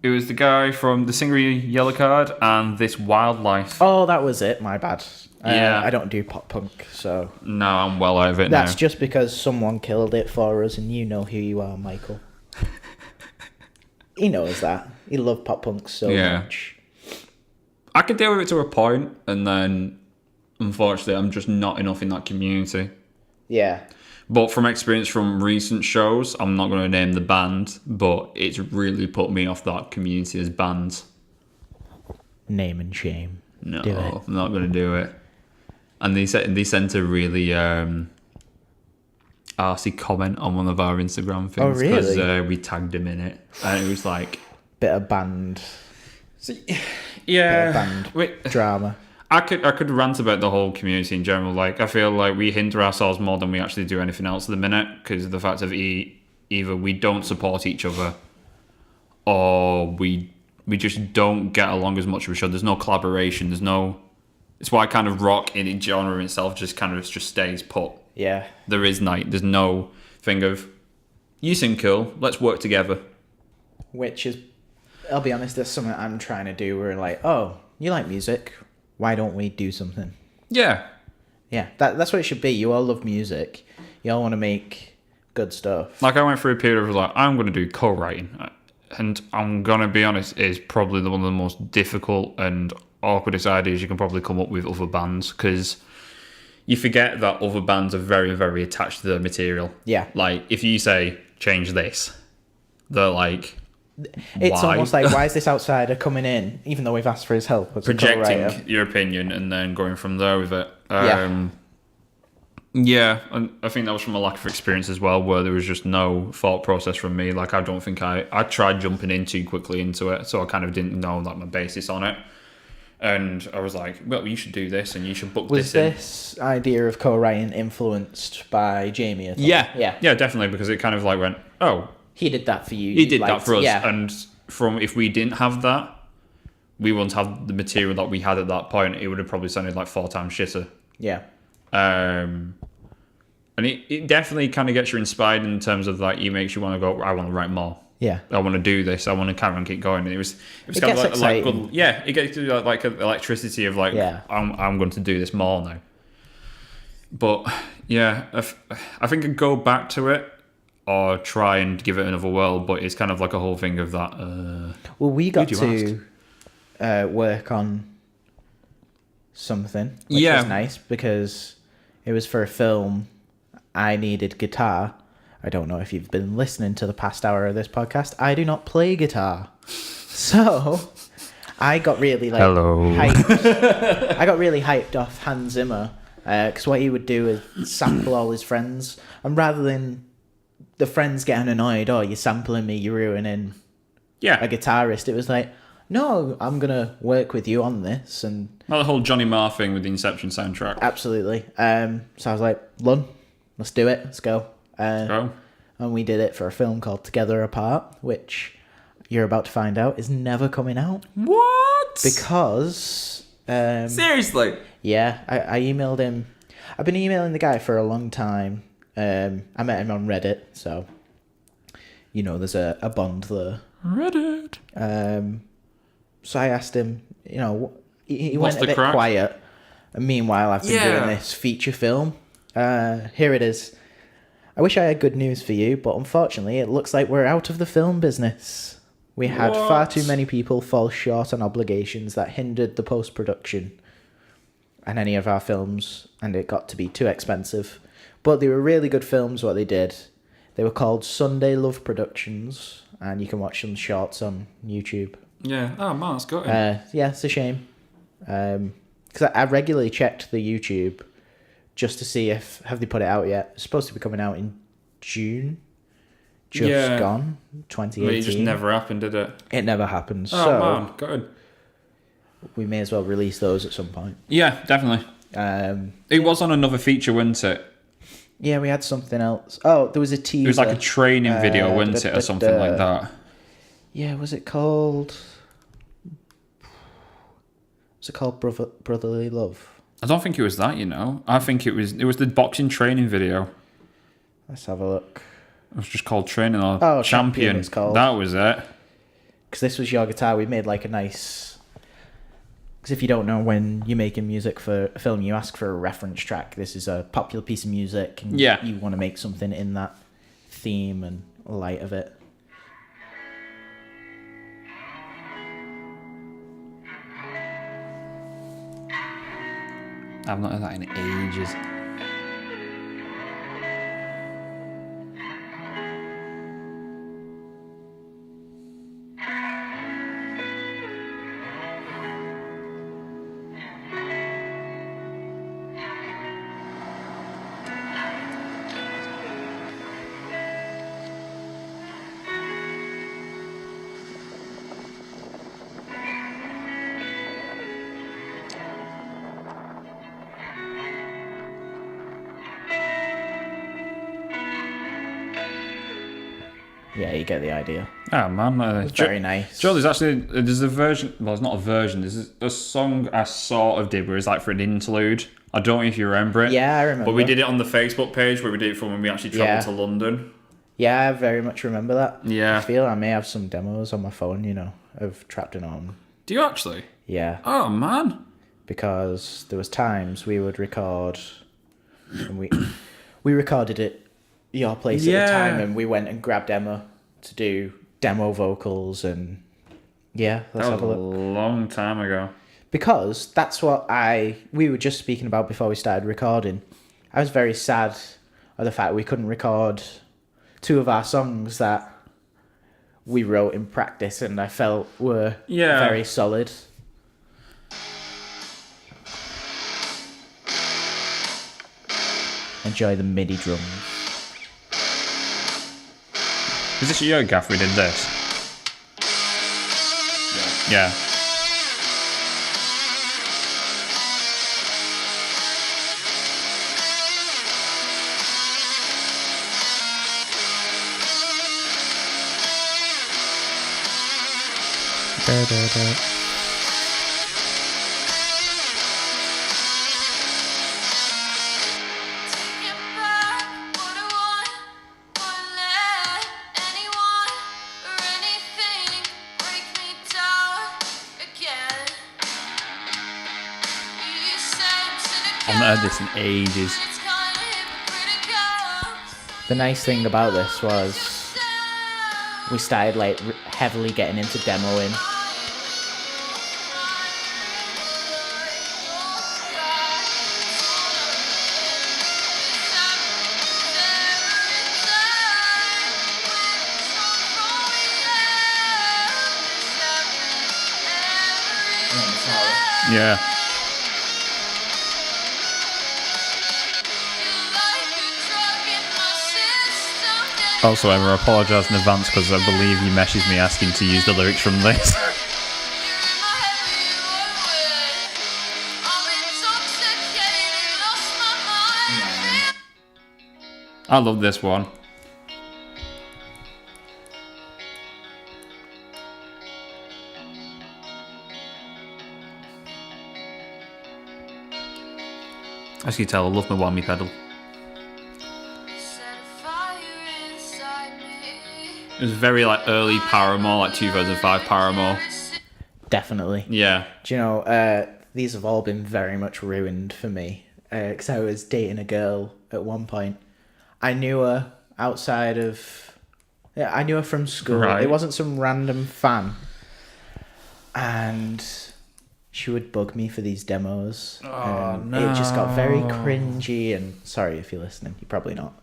S2: It was the guy from the singer Yellow Card and This Wildlife.
S1: Oh, that was it. My bad.
S2: Yeah.
S1: I don't do pop punk, so...
S2: No, I'm well out of it now.
S1: That's just because someone killed it for us, and you know who you are, Michael. He knows that. He loved pop punk so much.
S2: I could deal with it to a point, and then, unfortunately, I'm just not enough in that community.
S1: Yeah.
S2: But from experience from recent shows, I'm not going to name the band, but it's really put me off that community as bands.
S1: Name and shame.
S2: No, I'm not going to do it. And they sent a really arsey comment on one of our Instagram things.
S1: Oh, really?
S2: Because we tagged him in it. And it was like...
S1: Bit of band...
S2: Yeah.
S1: Drama.
S2: I could rant about the whole community in general. Like, I feel like we hinder ourselves more than we actually do anything else at the minute because of the fact of either we don't support each other or we just don't get along as much as we should. There's no collaboration. It's why kind of rock in its genre itself just kind of just stays put.
S1: Yeah.
S2: There's no thing of You seem cool. Let's work together.
S1: Which is, I'll be honest, that's something I'm trying to do. We're like, oh, you like music? Why don't we do something?
S2: Yeah.
S1: Yeah, that's what it should be. You all love music. You all want to make good stuff.
S2: Like, I went through a period of like, I'm going to do co-writing. And I'm going to be honest, it's probably one of the most difficult and awkwardest ideas you can probably come up with other bands, because you forget that other bands are very, very attached to their material.
S1: Yeah.
S2: Like, if you say, change this, they're like,
S1: it's
S2: why?
S1: almost like, why is this outsider coming in, even though we've asked for his help? As
S2: Projecting your opinion and then going from there with it. Yeah, and I think that was from a lack of experience as well, where there was just no thought process from me. Like, I don't think I tried jumping in too quickly into it, so I kind of didn't know like my basis on it. And I was like, well, you should do this and you should book
S1: this in. Was this idea of co-writing influenced by Jamie at all?
S2: Yeah, definitely, because it kind of like went, oh,
S1: he did that for you.
S2: He did that for us, and if we didn't have that, we wouldn't have the material that we had at that point. It would have probably sounded like 4 times shitter.
S1: Yeah.
S2: And it definitely kind of gets you inspired in terms of like, it makes you want to go, I want to write more.
S1: Yeah.
S2: I want to do this. I want to carry on, keep going. And it was
S1: kind of like
S2: good, yeah, it gets to like electricity of like, I'm going to do this more now. But yeah, I think I'd go back to it or try and give it another whirl, but it's kind of like a whole thing of that.
S1: Well, we got to work on something, which was nice, because it was for a film. I needed guitar. I don't know if you've been listening to the past hour of this podcast. I do not play guitar. So I got really hyped. I got really hyped off Hans Zimmer, because what he would do is sample all his friends, and rather than the friends getting annoyed, oh, you're sampling me, you're ruining a guitarist, it was like, no, I'm going to work with you on this. And
S2: well, the whole Johnny Marr thing with the Inception soundtrack.
S1: Absolutely. So I was like, Lunn, let's do it. Let's go. And we did it for a film called Together Apart, which you're about to find out is never coming out.
S2: What?
S1: Because...
S2: seriously?
S1: Yeah, I emailed him. I've been emailing the guy for a long time. I met him on Reddit, so... You know, there's a bond there.
S2: Reddit.
S1: So I asked him, you know, he went a bit quiet. And meanwhile, I've been doing this feature film. Here it is. I wish I had good news for you, but unfortunately, it looks like we're out of the film business. We had far too many people fall short on obligations that hindered the post-production and any of our films, and it got to be too expensive. But they were really good films, what they did. They were called Sunday Love Productions, and you can watch some shorts on YouTube.
S2: Yeah. Oh, man, that's good.
S1: Yeah, it's a shame. Because I regularly checked the YouTube just to see if have they put it out yet. It's supposed to be coming out in June. Gone. 2018.
S2: But it just never happened, did it?
S1: It never happened.
S2: Oh,
S1: so
S2: man, good.
S1: We may as well release those at some point.
S2: Yeah, definitely. It was on another feature, wasn't it?
S1: Yeah, we had something else. Oh, there was a teaser.
S2: It was like a training video, wasn't it, or something like that?
S1: Yeah, was it called... Was it called Brotherly Love?
S2: I don't think it was that, you know. I think it was the boxing training video.
S1: Let's have a look.
S2: It was just called Training or Champion.
S1: It's called.
S2: That was it.
S1: Because this was your guitar. We made like a nice... Because if you don't know, when you're making music for a film, you ask for a reference track. This is a popular piece of music, and you want to make something in that theme and light of it.
S2: I've not heard that in ages.
S1: Yeah, you get the idea.
S2: Oh, man.
S1: It's very nice.
S2: Joe, there's a version, well, it's not a version, there's a song I sort of did where it's like for an interlude. I don't know if you remember it.
S1: Yeah, I remember.
S2: But we did it on the Facebook page where we did it from when we actually travelled to London.
S1: Yeah, I very much remember that.
S2: Yeah.
S1: I feel I may have some demos on my phone, of Trapped and On.
S2: Do you actually?
S1: Yeah.
S2: Oh, man.
S1: Because there was times we would record, and we recorded at your place at the time, and we went and grabbed Emma to do demo vocals, and let's have a look.
S2: Long time ago.
S1: Because that's what we were just speaking about before we started recording. I was very sad of the fact we couldn't record 2 of our songs that we wrote in practice and I felt were very solid. Enjoy the MIDI drums.
S2: Is this your gaff we did this? Yeah. I've not heard this in ages.
S1: The nice thing about this was we started heavily getting into demoing.
S2: Yeah. Also, I apologise in advance because I believe you messaged me asking to use the lyrics from this. I love this one. As you can tell, I love my whammy pedal. It was very early Paramore, 2005 Paramore.
S1: Definitely.
S2: Yeah.
S1: Do you know, these have all been very much ruined for me. Because I was dating a girl at one point. I knew her outside of... Yeah, I knew her from school.
S2: Right.
S1: It wasn't some random fan. And she would bug me for these demos.
S2: Oh, no.
S1: It just got very cringy and... Sorry if you're listening. You're probably not.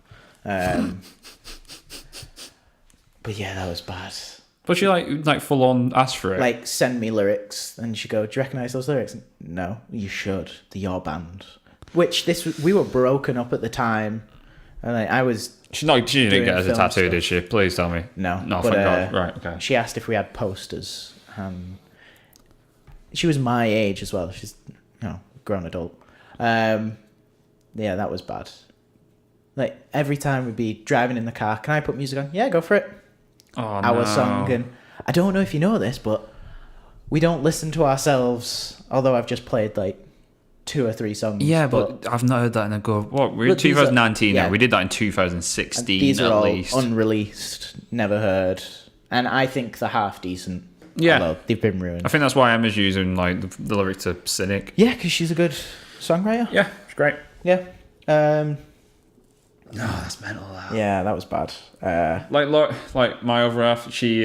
S1: But yeah, that was bad.
S2: But she full on asked for it.
S1: Send me lyrics, and she'd go, "Do you recognise those lyrics?" No, you should. They're your band. Which we were broken up at the time, and I was.
S2: She didn't get us a tattoo, stuff. Did she? Please tell me.
S1: No,
S2: thank God. Right, okay.
S1: She asked if we had posters. She was my age as well. She's a grown adult. Yeah, that was bad. Every time we'd be driving in the car, can I put music on? Yeah, go for it.
S2: Oh,
S1: Our song, and I don't know if you know this, but we don't listen to ourselves. Although I've just played 2 or 3 songs.
S2: Yeah, but I've not heard that in a go. What? We're in 2019 now. We did that in 2016.
S1: These are
S2: at
S1: all
S2: least
S1: unreleased, never heard, and I think they're half decent.
S2: Yeah,
S1: although they've been ruined.
S2: I think that's why Emma's using the lyric to "Cynic."
S1: Yeah, because she's a good songwriter.
S2: Yeah, it's great.
S1: Yeah.
S2: No, that's mental.
S1: Yeah, that was bad.
S2: My other half, she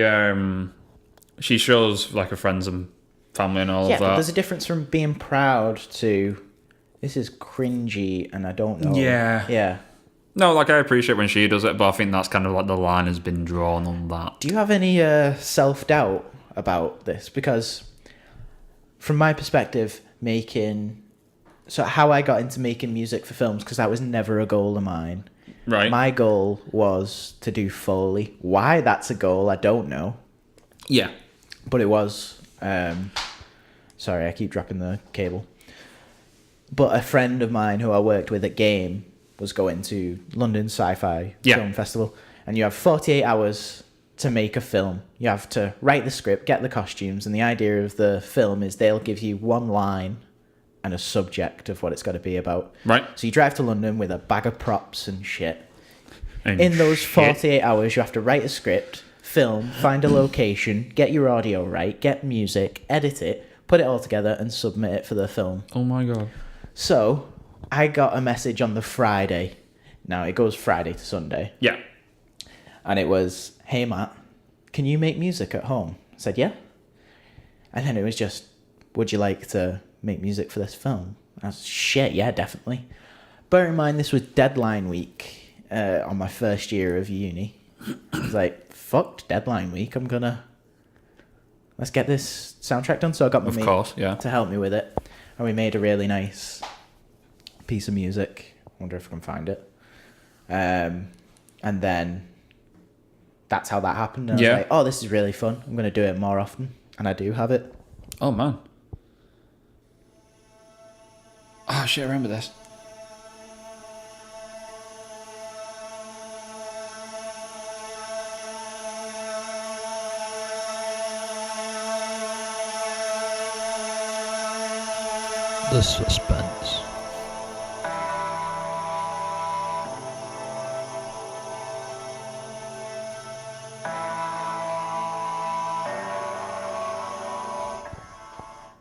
S2: shows her friends and family and all of that.
S1: Yeah, but there's a difference from being proud to this is cringy and I don't know.
S2: Yeah.
S1: Yeah.
S2: No, I appreciate when she does it, but I think that's kind of the line has been drawn on that.
S1: Do you have any self-doubt about this? Because from my perspective, how I got into making music for films, because that was never a goal of mine.
S2: Right.
S1: My goal was to do Foley. Why that's a goal, I don't know.
S2: Yeah.
S1: But it was. Sorry, I keep dropping the cable. But a friend of mine who I worked with at Game was going to London Sci-Fi Film Festival. And you have 48 hours to make a film. You have to write the script, get the costumes, and the idea of the film is they'll give you one line and a subject of what it's got to be about.
S2: Right.
S1: So you drive to London with a bag of props and shit. In those 48 hours, you have to write a script, film, find a location, get your audio right, get music, edit it, put it all together, and submit it for the film.
S2: Oh my god.
S1: So, I got a message on the Friday. Now, it goes Friday to Sunday.
S2: Yeah.
S1: And it was, hey, Matt, can you make music at home? I said, yeah. And then it was just, would you like to make music for this film? I was, shit, yeah, definitely. Bear in mind, this was deadline week on my first year of uni. I was like, fuck deadline week. Let's get this soundtrack done. So I got my mate to help me with it. And we made a really nice piece of music. I wonder if I can find it. And then that's how that happened. And I was like, oh, this is really fun. I'm going to do it more often. And I do have it.
S2: Oh, man. Oh, shit, I remember this.
S3: The suspense.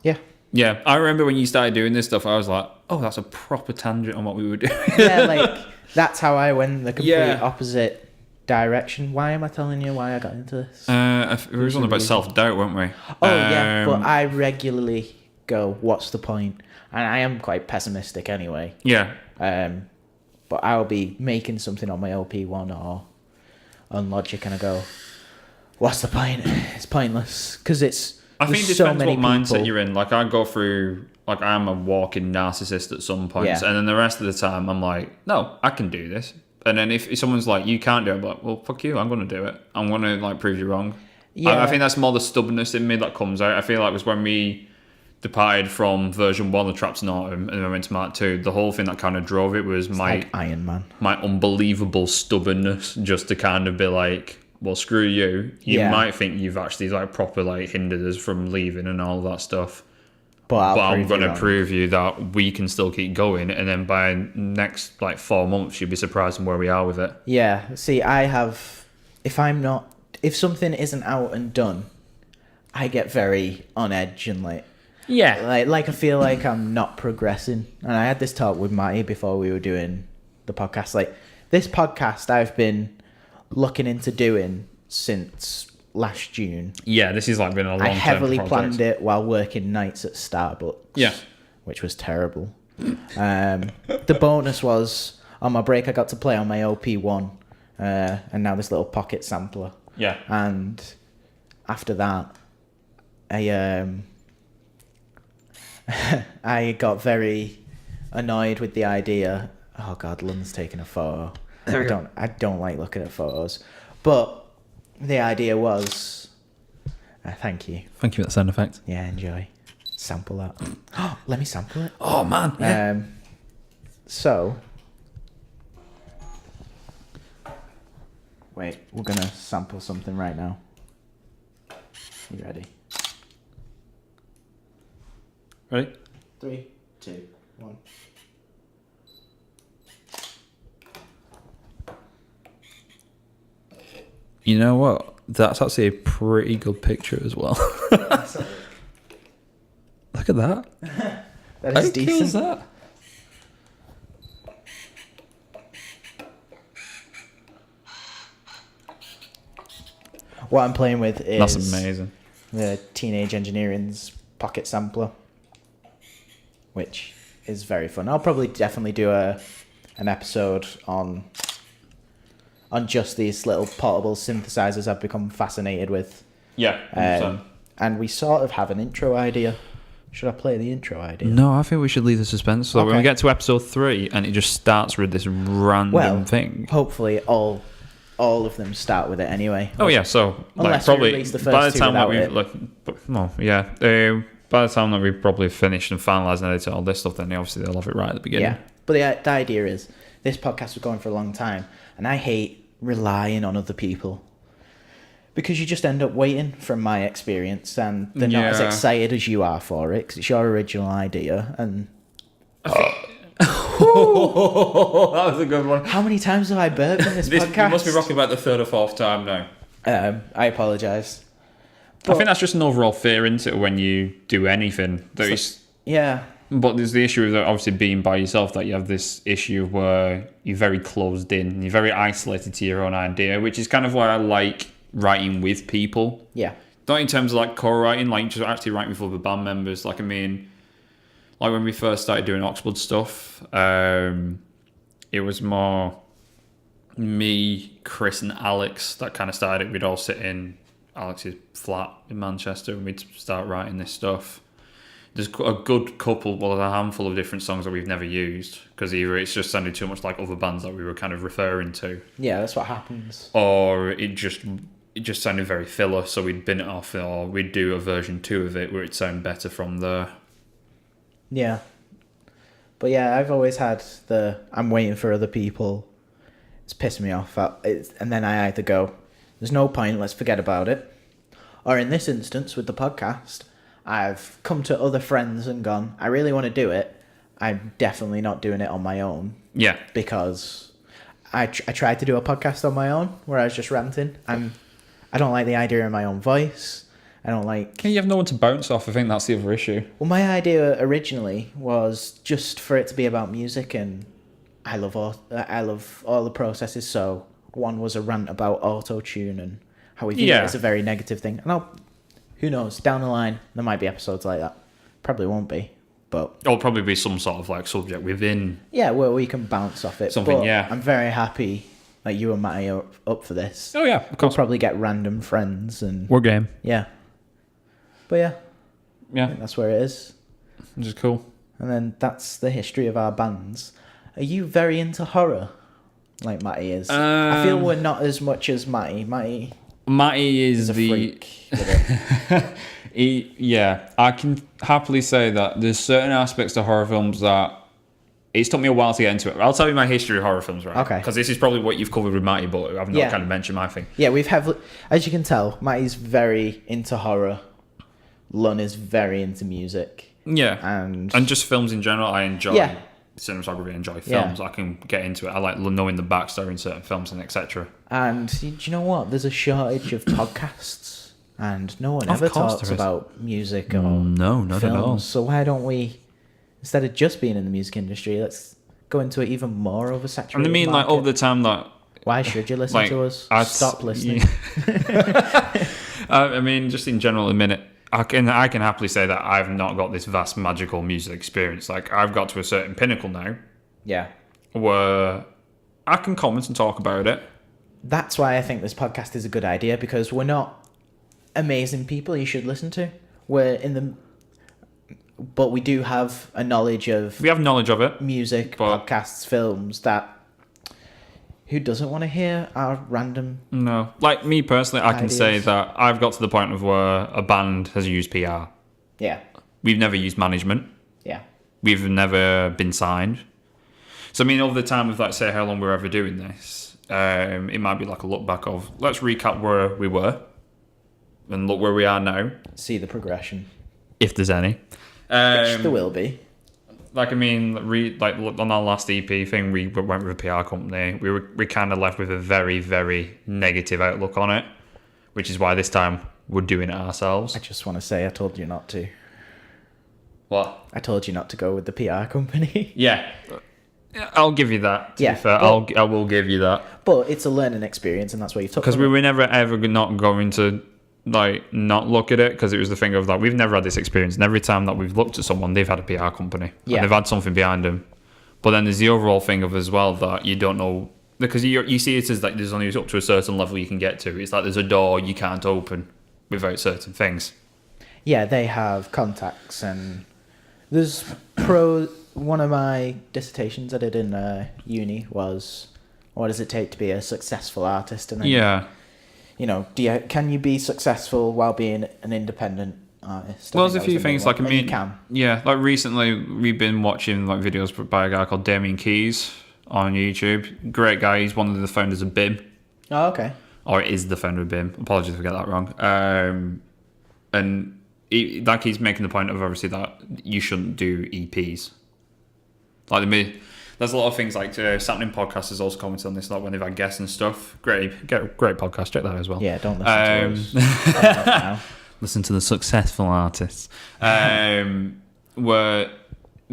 S1: Yeah.
S2: Yeah, I remember when you started doing this stuff, I was like, oh, that's a proper tangent on what we were doing.
S1: Yeah, like, that's how I went the complete opposite direction. Why am I telling you why I got into this?
S2: We were talking about self-doubt, weren't we?
S1: Oh, yeah, but I regularly go, what's the point? And I am quite pessimistic anyway.
S2: Yeah.
S1: But I'll be making something on my LP1 or on Logic and I go, what's the point? It's pointless. Because
S2: I think it depends what mindset you're in. Like, I go through, like, I'm a walking narcissist at some points. And then the rest of the time, I'm like, no, I can do this. And then if someone's like, you can't do it, I'm like, well, fuck you, I'm going to do it. I'm going to, like, prove you wrong. Yeah. I think that's more the stubbornness in me that comes out. I feel like it was when we departed from version 1 of Traps in Autumn and then went to Mark 2, the whole thing that kind of drove it was
S1: like Iron Man.
S2: My unbelievable stubbornnness just to kind of be like, well, screw you. You might think you've actually like proper like hindered us from leaving and all that stuff. But I'm going to prove you that we can still keep going. And then by next like 4 months, you'll be surprised on where we are with it.
S1: Yeah. See, if something isn't out and done, I get very on edge and like, like I feel like I'm not progressing. And I had this talk with Matty before we were doing the podcast. Like, this podcast I've been looking into doing since last June.
S2: Yeah, this is like been a long time. I
S1: heavily planned it while working nights at Starbucks. Yeah. Which was terrible. The bonus was, on my break, I got to play on my LP1. And now this little pocket sampler.
S2: Yeah.
S1: And after that, I got very annoyed with the idea. Oh God, Lunn's taking a photo. I don't like looking at photos, but the idea was. Thank you.
S3: Thank you for that sound effect.
S1: Yeah, enjoy. Sample that. Oh, let me sample it.
S2: Oh man. Yeah.
S1: So. Wait, we're gonna sample something right now. You ready?
S2: Ready?
S1: 3, 2, 1.
S3: You know what? That's actually a pretty good picture as well. Look at that.
S1: That is decent.
S3: How cool is that?
S1: What I'm playing with is...
S2: That's amazing.
S1: The Teenage Engineering's Pocket Sampler, which is very fun. I'll probably definitely do an episode on just these little portable synthesizers I've become fascinated with.
S2: Yeah.
S1: And we sort of have an intro idea. Should I play the intro idea?
S3: No, I think we should leave the suspense. So when we get to episode 3 and it just starts with this random thing.
S1: Hopefully all of them start with it anyway.
S2: Oh yeah, so like, probably by the time that we've by the time that we've probably finished and finalised and edited all this stuff, then obviously they'll have it right at the beginning.
S1: Yeah, but the idea is this podcast was going for a long time, and I hate relying on other people because you just end up waiting, from my experience, and they're not as excited as you are for it because it's your original idea. And
S2: Oh, that was a good one.
S1: How many times have I burped in this podcast?
S2: You must be rocking about the third or fourth time now.
S1: I apologise.
S2: I think that's just an overall fear, isn't it, when you do anything.
S1: Yeah.
S2: But there's the issue of obviously being by yourself, that you have this issue where you're very closed in, and you're very isolated to your own idea, which is kind of why I like writing with people.
S1: Yeah.
S2: Not in terms of like co-writing, like just actually writing with other band members. Like, I mean, like when we first started doing Oxford stuff, it was more me, Chris, and Alex that kind of started it. We'd all sit in Alex's flat in Manchester and we'd start writing this stuff. There's a good couple, well, there's a handful of different songs that we've never used because either it's just sounded too much like other bands that we were kind of referring to.
S1: Yeah, that's what happens.
S2: Or it just sounded very filler, so we'd bin it off, or we'd do a version 2 of it where it'd sound better from there.
S1: Yeah. But yeah, I've always had I'm waiting for other people. It's pissing me off. And then I either go, there's no point, let's forget about it. Or in this instance, with the podcast, I've come to other friends and gone, I really want to do it. I'm definitely not doing it on my own.
S2: Yeah.
S1: Because I tried to do a podcast on my own where I was just ranting. I don't like the idea of my own voice. I don't like...
S2: You have no one to bounce off. I think that's the other issue.
S1: Well, my idea originally was just for it to be about music, and I love all the processes. So one was a rant about auto-tune and how we view it as a very negative thing. And who knows, down the line, there might be episodes like that. Probably won't be, but...
S2: It'll probably be some sort of like subject within...
S1: Yeah, where we can bounce off it.
S2: Something,
S1: but
S2: yeah.
S1: I'm very happy that you and Matty are up for this.
S2: Oh, yeah, of course.
S1: We'll probably get random friends and...
S3: We're game.
S1: Yeah. But yeah.
S2: Yeah.
S1: I think that's where it is.
S2: Which is cool.
S1: And then that's the history of our bands. Are you very into horror, like Matty is? I feel we're not as much as Matty.
S2: Matty is
S1: a
S2: the
S1: freak with it.
S2: Yeah, I can happily say that there's certain aspects to horror films that it's took me a while to get into it. I'll tell you my history of horror films, right?
S1: Okay.
S2: Because this is probably what you've covered with Matty, but I've not kind of mentioned my thing.
S1: Yeah, as you can tell, Matty's very into horror. Lunn is very into music.
S2: Yeah, and just films in general. I enjoy cinematography, enjoy films. I can get into it. I like knowing the backstory in certain films and etc.
S1: And do you know what? There's a shortage of podcasts, and no one ever talks about music or
S2: not
S1: films.
S2: at all.
S1: So why don't we, instead of just being in the music industry, let's go into it even more oversaturated?
S2: And I mean,
S1: market.
S2: like all the time that.
S1: Why should you listen to us? Stop listening.
S2: I mean, just in general, a minute. I can happily say that I've not got this vast magical music experience. Like, I've got to a certain pinnacle now.
S1: Yeah.
S2: Where I can comment and talk about it.
S1: That's why I think this podcast is a good idea, because we're not amazing people you should listen to. But we do have a knowledge of...
S2: We have knowledge of it.
S1: Music, podcasts, films, that... Who doesn't want to hear our random...
S2: No. Like, me personally, I can
S1: ideas?
S2: say that I've got to the point of where a band has used PR.
S1: Yeah.
S2: We've never used management.
S1: Yeah.
S2: We've never been signed. So, I mean, over the time of, like, say, how long we're ever doing this, it might be like a look back of, let's recap where we were and look where we are now.
S1: See the progression.
S2: If there's any.
S1: Which there will be.
S2: Like, I mean, like on our last EP thing, we went with a PR company. We kind of left with a very, very negative outlook on it, which is why this time we're doing it ourselves.
S1: I just want to say I told you not to.
S2: What?
S1: I told you not to go with the PR company.
S2: Yeah. I'll give you that, to be fair. I will give you that.
S1: But it's a learning experience, and that's why you took it.
S2: Because we were never, ever not going to, like, not look at it, because it was the thing of, like, we've never had this experience, and every time that we've looked at someone, they've had a PR company. Yeah. And they've had something behind them. But then there's the overall thing of, as well, that you don't know, because you see it as, like, there's only up to a certain level you can get to. It's like there's a door you can't open without certain things.
S1: Yeah, they have contacts, and there's one of my dissertations I did in uni was, what does it take to be a successful artist? And then, you know, can you be successful while being an independent artist?
S2: Well, there's a few things, like, I mean,
S1: you can.
S2: Yeah, like recently we've been watching, like, videos by a guy called Damien Keys on YouTube. Great guy. He's one of the founders of BIM.
S1: Oh, okay.
S2: Or is the founder of BIM. Apologies if I get that wrong. And he's making the point of, obviously, that you shouldn't do EPs. Like, There's a lot of things like Sapling Podcast has also commented on this a lot when they've had guests and stuff. Great podcast. Check that out as well.
S1: Yeah, don't listen to us.
S2: Listen to the successful artists. Where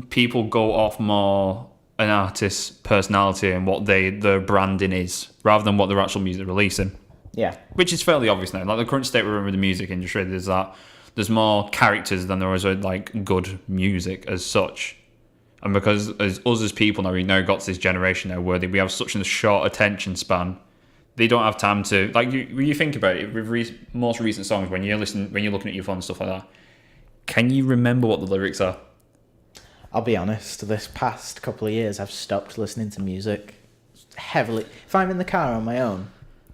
S2: people go off more an artist's personality and what their branding is, rather than what their actual music they're releasing.
S1: Yeah.
S2: Which is fairly obvious now. Like the current state we're in with the music industry, there's more characters than there is like good music as such. And because as people now, we now got to this generation now where we have such a short attention span, they don't have time to, like, when you think about it, with most recent songs, when you're looking at your phone and stuff like that, can you remember what the lyrics are?
S1: I'll be honest, this past couple of years, I've stopped listening to music heavily. If I'm in the car on my own,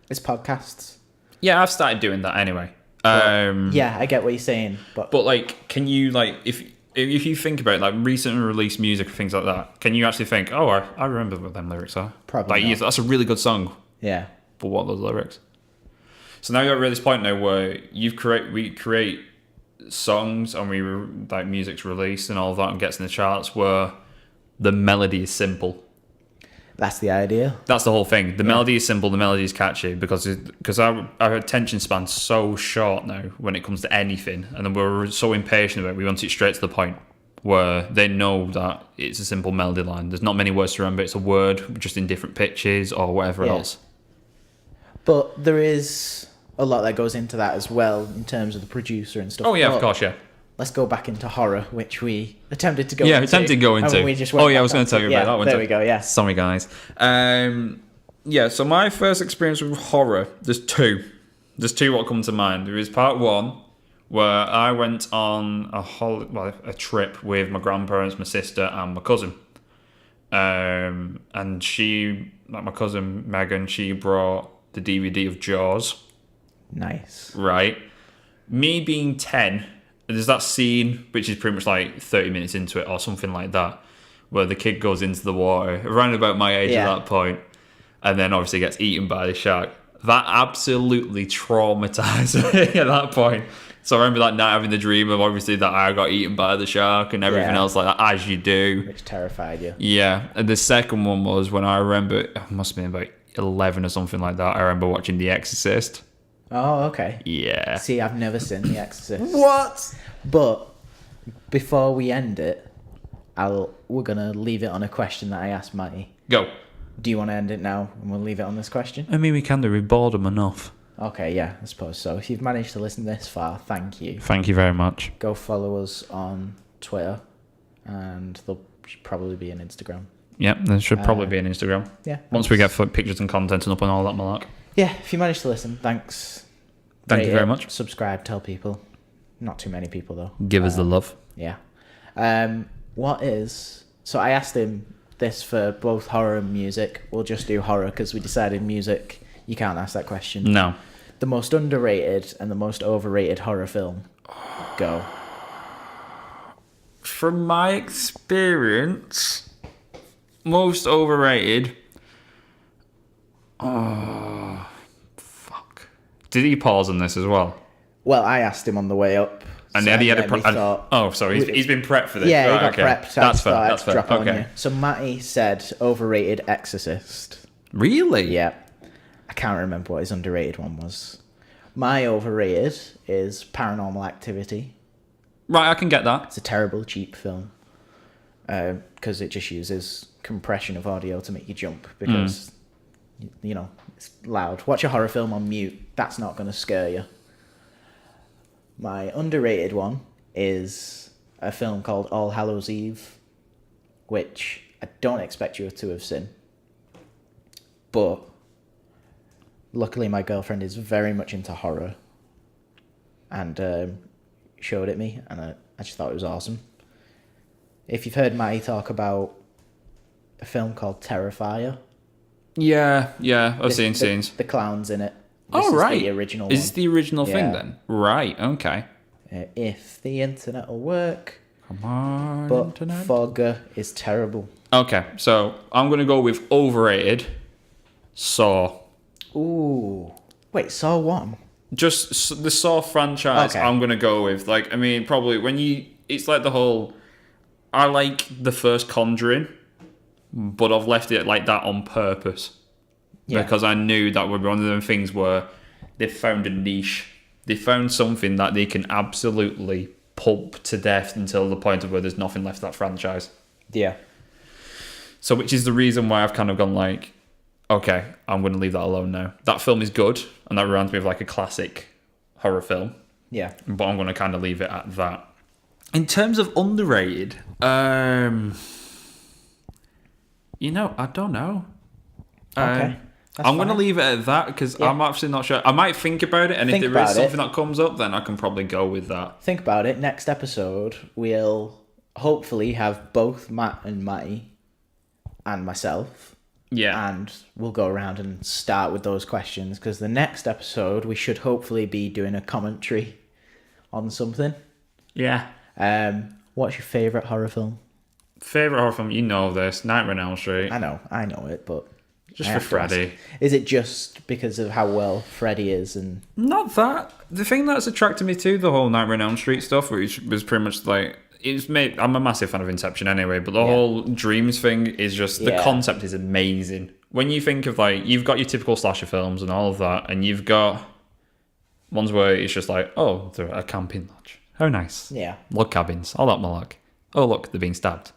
S1: it's podcasts.
S2: Yeah, I've started doing that anyway.
S1: Yeah, I get what you're saying, but
S2: like, can you, like, if you think about like recently released music or things like that, can you actually think, oh, I remember what them lyrics are?
S1: Probably
S2: like,
S1: not.
S2: That's a really good song.
S1: Yeah.
S2: But what are those lyrics? So now you're at this point now where we create songs and like music's released and all of that and gets in the charts where the melody is simple.
S1: That's the idea.
S2: That's the whole thing. The melody is simple, the melody is catchy because our attention span's so short now when it comes to anything, and then we're so impatient about it. We want it straight to the point where they know that it's a simple melody line. There's not many words to remember. It's a word just in different pitches or whatever else.
S1: But there is a lot that goes into that as well in terms of the producer and stuff.
S2: Oh yeah, of course, yeah.
S1: Let's go back into horror, which we attempted to go into.
S2: Yeah, attempted to go into.
S1: We just went
S2: I was going to tell you about that one.
S1: There we go, yeah.
S2: Sorry, guys. Yeah, so my first experience with horror, there's two. There's two what come to mind. There is part one, where I went on a trip with my grandparents, my sister, and my cousin. And she, like my cousin Megan, she brought the DVD of Jaws.
S1: Nice.
S2: Right. Me being 10, there's that scene, which is pretty much like 30 minutes into it or something like that, where the kid goes into the water, around about my age at that point, and then obviously gets eaten by the shark. That absolutely traumatized me at that point. So I remember that night having the dream of obviously that I got eaten by the shark and everything else like that, as you do.
S1: Which terrified you.
S2: Yeah. And the second one was when I remember, it must have been about 11 or something like that, I remember watching The Exorcist.
S1: Oh, okay.
S2: Yeah.
S1: See, I've never seen The Exorcist.
S2: What?
S1: But before we end it, we're going to leave it on a question that I asked Matty.
S2: Go.
S1: Do you want to end it now and we'll leave it on this question?
S3: I mean, we can do. We've bored them enough.
S1: Okay, yeah, I suppose so. If you've managed to listen this far, thank you.
S3: Thank you very much.
S1: Go follow us on Twitter, and there'll probably be an Instagram.
S2: Yeah, there should probably be an Instagram.
S1: Yeah.
S2: Once we get pictures and content and up and all that malark.
S1: Yeah, if you managed to listen, thanks.
S2: Thank you very much.
S1: Subscribe, tell people. Not too many people, though.
S2: Give us the love.
S1: Yeah. So I asked him this for both horror and music. We'll just do horror because we decided music, you can't ask that question.
S2: No.
S1: The most underrated and the most overrated horror film. Go.
S2: From my experience, most overrated. Oh, fuck. Did he pause on this as well?
S1: Well, I asked him on the way up.
S2: And
S1: so
S2: then he had
S1: thought,
S2: he's been prepped for this.
S1: Yeah,
S2: right,
S1: he got prepped.
S2: That's fair. That's fair. Okay.
S1: So Matty said overrated Exorcist.
S2: Really?
S1: Yeah. I can't remember what his underrated one was. My overrated is Paranormal Activity.
S2: Right, I can get that.
S1: It's a terrible, cheap film. Because it just uses compression of audio to make you jump. Because, you know, it's loud. Watch a horror film on mute. That's not going to scare you. My underrated one is a film called All Hallows Eve, which I don't expect you to have seen. But luckily my girlfriend is very much into horror and showed it me, and I just thought it was awesome. If you've heard Matty talk about a film called Terrifier.
S2: Yeah, I've seen scenes.
S1: The clown's in it.
S2: This
S1: is
S2: right.
S1: The original
S2: Is
S1: one.
S2: this the original thing then? Right, okay.
S1: If the internet will work.
S2: Come on,
S1: but
S2: internet.
S1: Fogger is terrible.
S2: Okay, so I'm going to go with overrated Saw.
S1: Ooh. Wait, Saw 1?
S2: Just the Saw franchise, okay. I'm going to go with. Like, I mean, probably when it's like the whole, I like the first Conjuring but I've left it like that on purpose. Yeah. Because I knew that would be one of them things where they found a niche. They found something that they can absolutely pulp to death until the point of where there's nothing left of that franchise.
S1: Yeah.
S2: So, which is the reason why I've kind of gone like, okay, I'm going to leave that alone now. That film is good, and that reminds me of like a classic horror film.
S1: Yeah.
S2: But I'm going to kind of leave it at that. In terms of underrated, you know, I don't know.
S1: Okay.
S2: I'm going to leave it at that because I'm actually not sure. I might think about it, and if there is something that comes up, then I can probably go with that.
S1: Think about it. Next episode, we'll hopefully have both Matt and Matty and myself.
S2: Yeah.
S1: And we'll go around and start with those questions because the next episode, we should hopefully be doing a commentary on something.
S2: Yeah.
S1: What's your favourite horror film?
S2: Favourite horror film? You know this. Nightmare on Elm Street.
S1: I know it, but...
S2: Just for Freddy.
S1: Is it just because of how well Freddy is? And
S2: not that. The thing that's attracted me to the whole Nightmare on Elm Street stuff, which was pretty much like... I'm a massive fan of Inception anyway, but the whole dreams thing is just... The concept is amazing. When you think of like... You've got your typical slasher films and all of that, and you've got ones where it's just like, oh, they're at a camping lodge. How nice.
S1: Yeah.
S2: Log cabins. All that malark. Oh, look, they're being stabbed.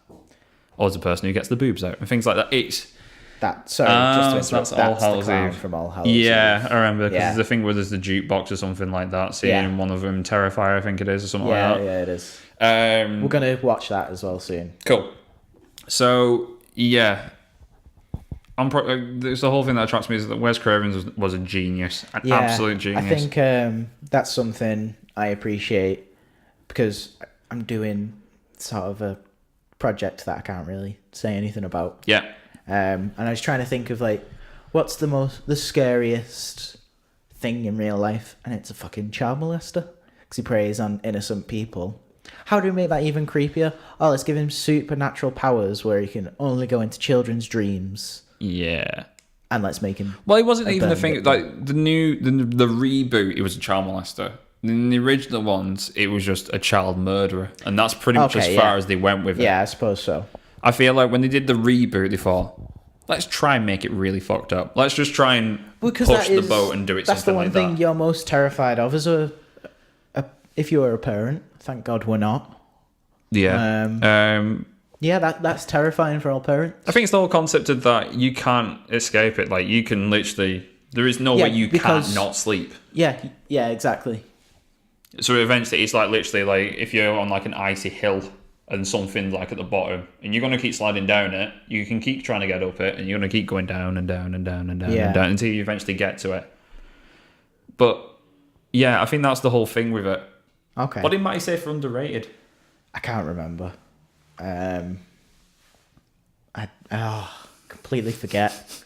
S2: Or the person who gets the boobs out. And things like that. It's...
S1: That's the clown from All Hallows.
S2: Yeah, I remember. Because there's a thing where there's the jukebox or something like that. Seeing one of them Terrifier, I think it is, or something like that.
S1: Yeah, it is. We're going to watch that as well soon.
S2: Cool. So, yeah. There's the whole thing that attracts me is that Wes Craven was a genius. An absolute genius.
S1: I think that's something I appreciate because I'm doing sort of a project that I can't really say anything about.
S2: Yeah.
S1: And I was trying to think of like, what's the scariest thing in real life? And it's a fucking child molester because he preys on innocent people. How do we make that even creepier? Oh, let's give him supernatural powers where he can only go into children's dreams.
S2: Yeah.
S1: And let's make him...
S2: Well, it wasn't even a thing... Like, the reboot, it was a child molester. In the original ones, it was just a child murderer. And that's pretty much as far as they went with it.
S1: Yeah, I suppose so.
S2: I feel like when they did the reboot, they thought, let's try and make it really fucked up. Let's just try and push the boat and do it something like that.
S1: That's the one thing you're most terrified of as if you were a parent. Thank God we're not.
S2: Yeah.
S1: Yeah, that's terrifying for all parents.
S2: I think it's the whole concept of that you can't escape it. Like, you can literally... There is no way you can't not sleep.
S1: Yeah, exactly.
S2: So eventually, it's like literally like if you're on like an icy hill and something like at the bottom, and you're going to keep sliding down it, you can keep trying to get up it, and you're going to keep going down and down and down and down and down until you eventually get to it. But yeah, I think that's the whole thing with it.
S1: Okay.
S2: What did Matty say for underrated?
S1: I can't remember. Completely forget.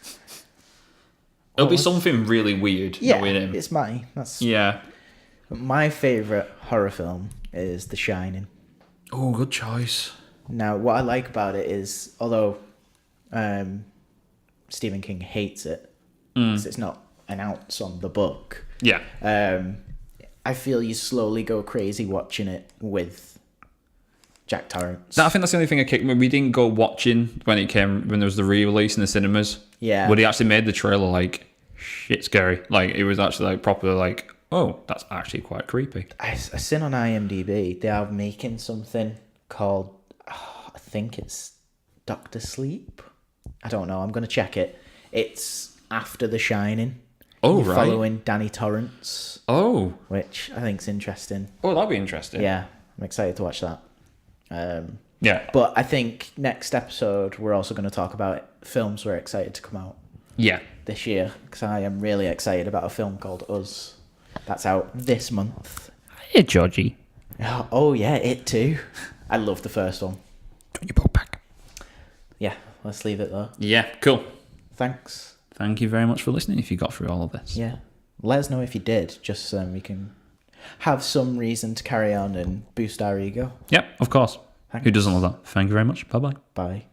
S2: It'll be something really weird.
S1: Yeah, it's Matty. My favourite horror film is The Shining.
S2: Oh, good choice.
S1: Now, what I like about it is, although Stephen King hates it, because it's not announced on the book.
S2: Yeah.
S1: I feel you slowly go crazy watching it with Jack Torrance.
S2: I think that's the only thing I kicked me. We didn't go watching when there was the re-release in the cinemas.
S1: Yeah.
S2: But he actually made the trailer like shit scary. Like, it was actually like proper like, oh, that's actually quite creepy.
S1: I seen on IMDb they are making something called, I think it's Dr. Sleep. I don't know. I'm going to check it. It's after The Shining.
S2: Oh, right.
S1: Following Danny Torrance.
S2: Oh.
S1: Which I think's interesting.
S2: Oh, that'd be interesting.
S1: Yeah. I'm excited to watch that.
S2: Yeah.
S1: But I think next episode we're also going to talk about films we're excited to come out.
S2: Yeah.
S1: This year. Because I am really excited about a film called Us. That's out this month.
S2: Hey, Georgie.
S1: Oh, yeah, it too. I love the first one.
S2: Don't you poke back.
S1: Yeah, let's leave it there.
S2: Yeah, cool.
S1: Thanks.
S2: Thank you very much for listening if you got through all of this.
S1: Yeah. Let us know if you did, just so we can have some reason to carry on and boost our ego.
S2: Yep, of course.
S1: Thanks.
S2: Who doesn't love that? Thank you very much. Bye-bye.
S1: Bye.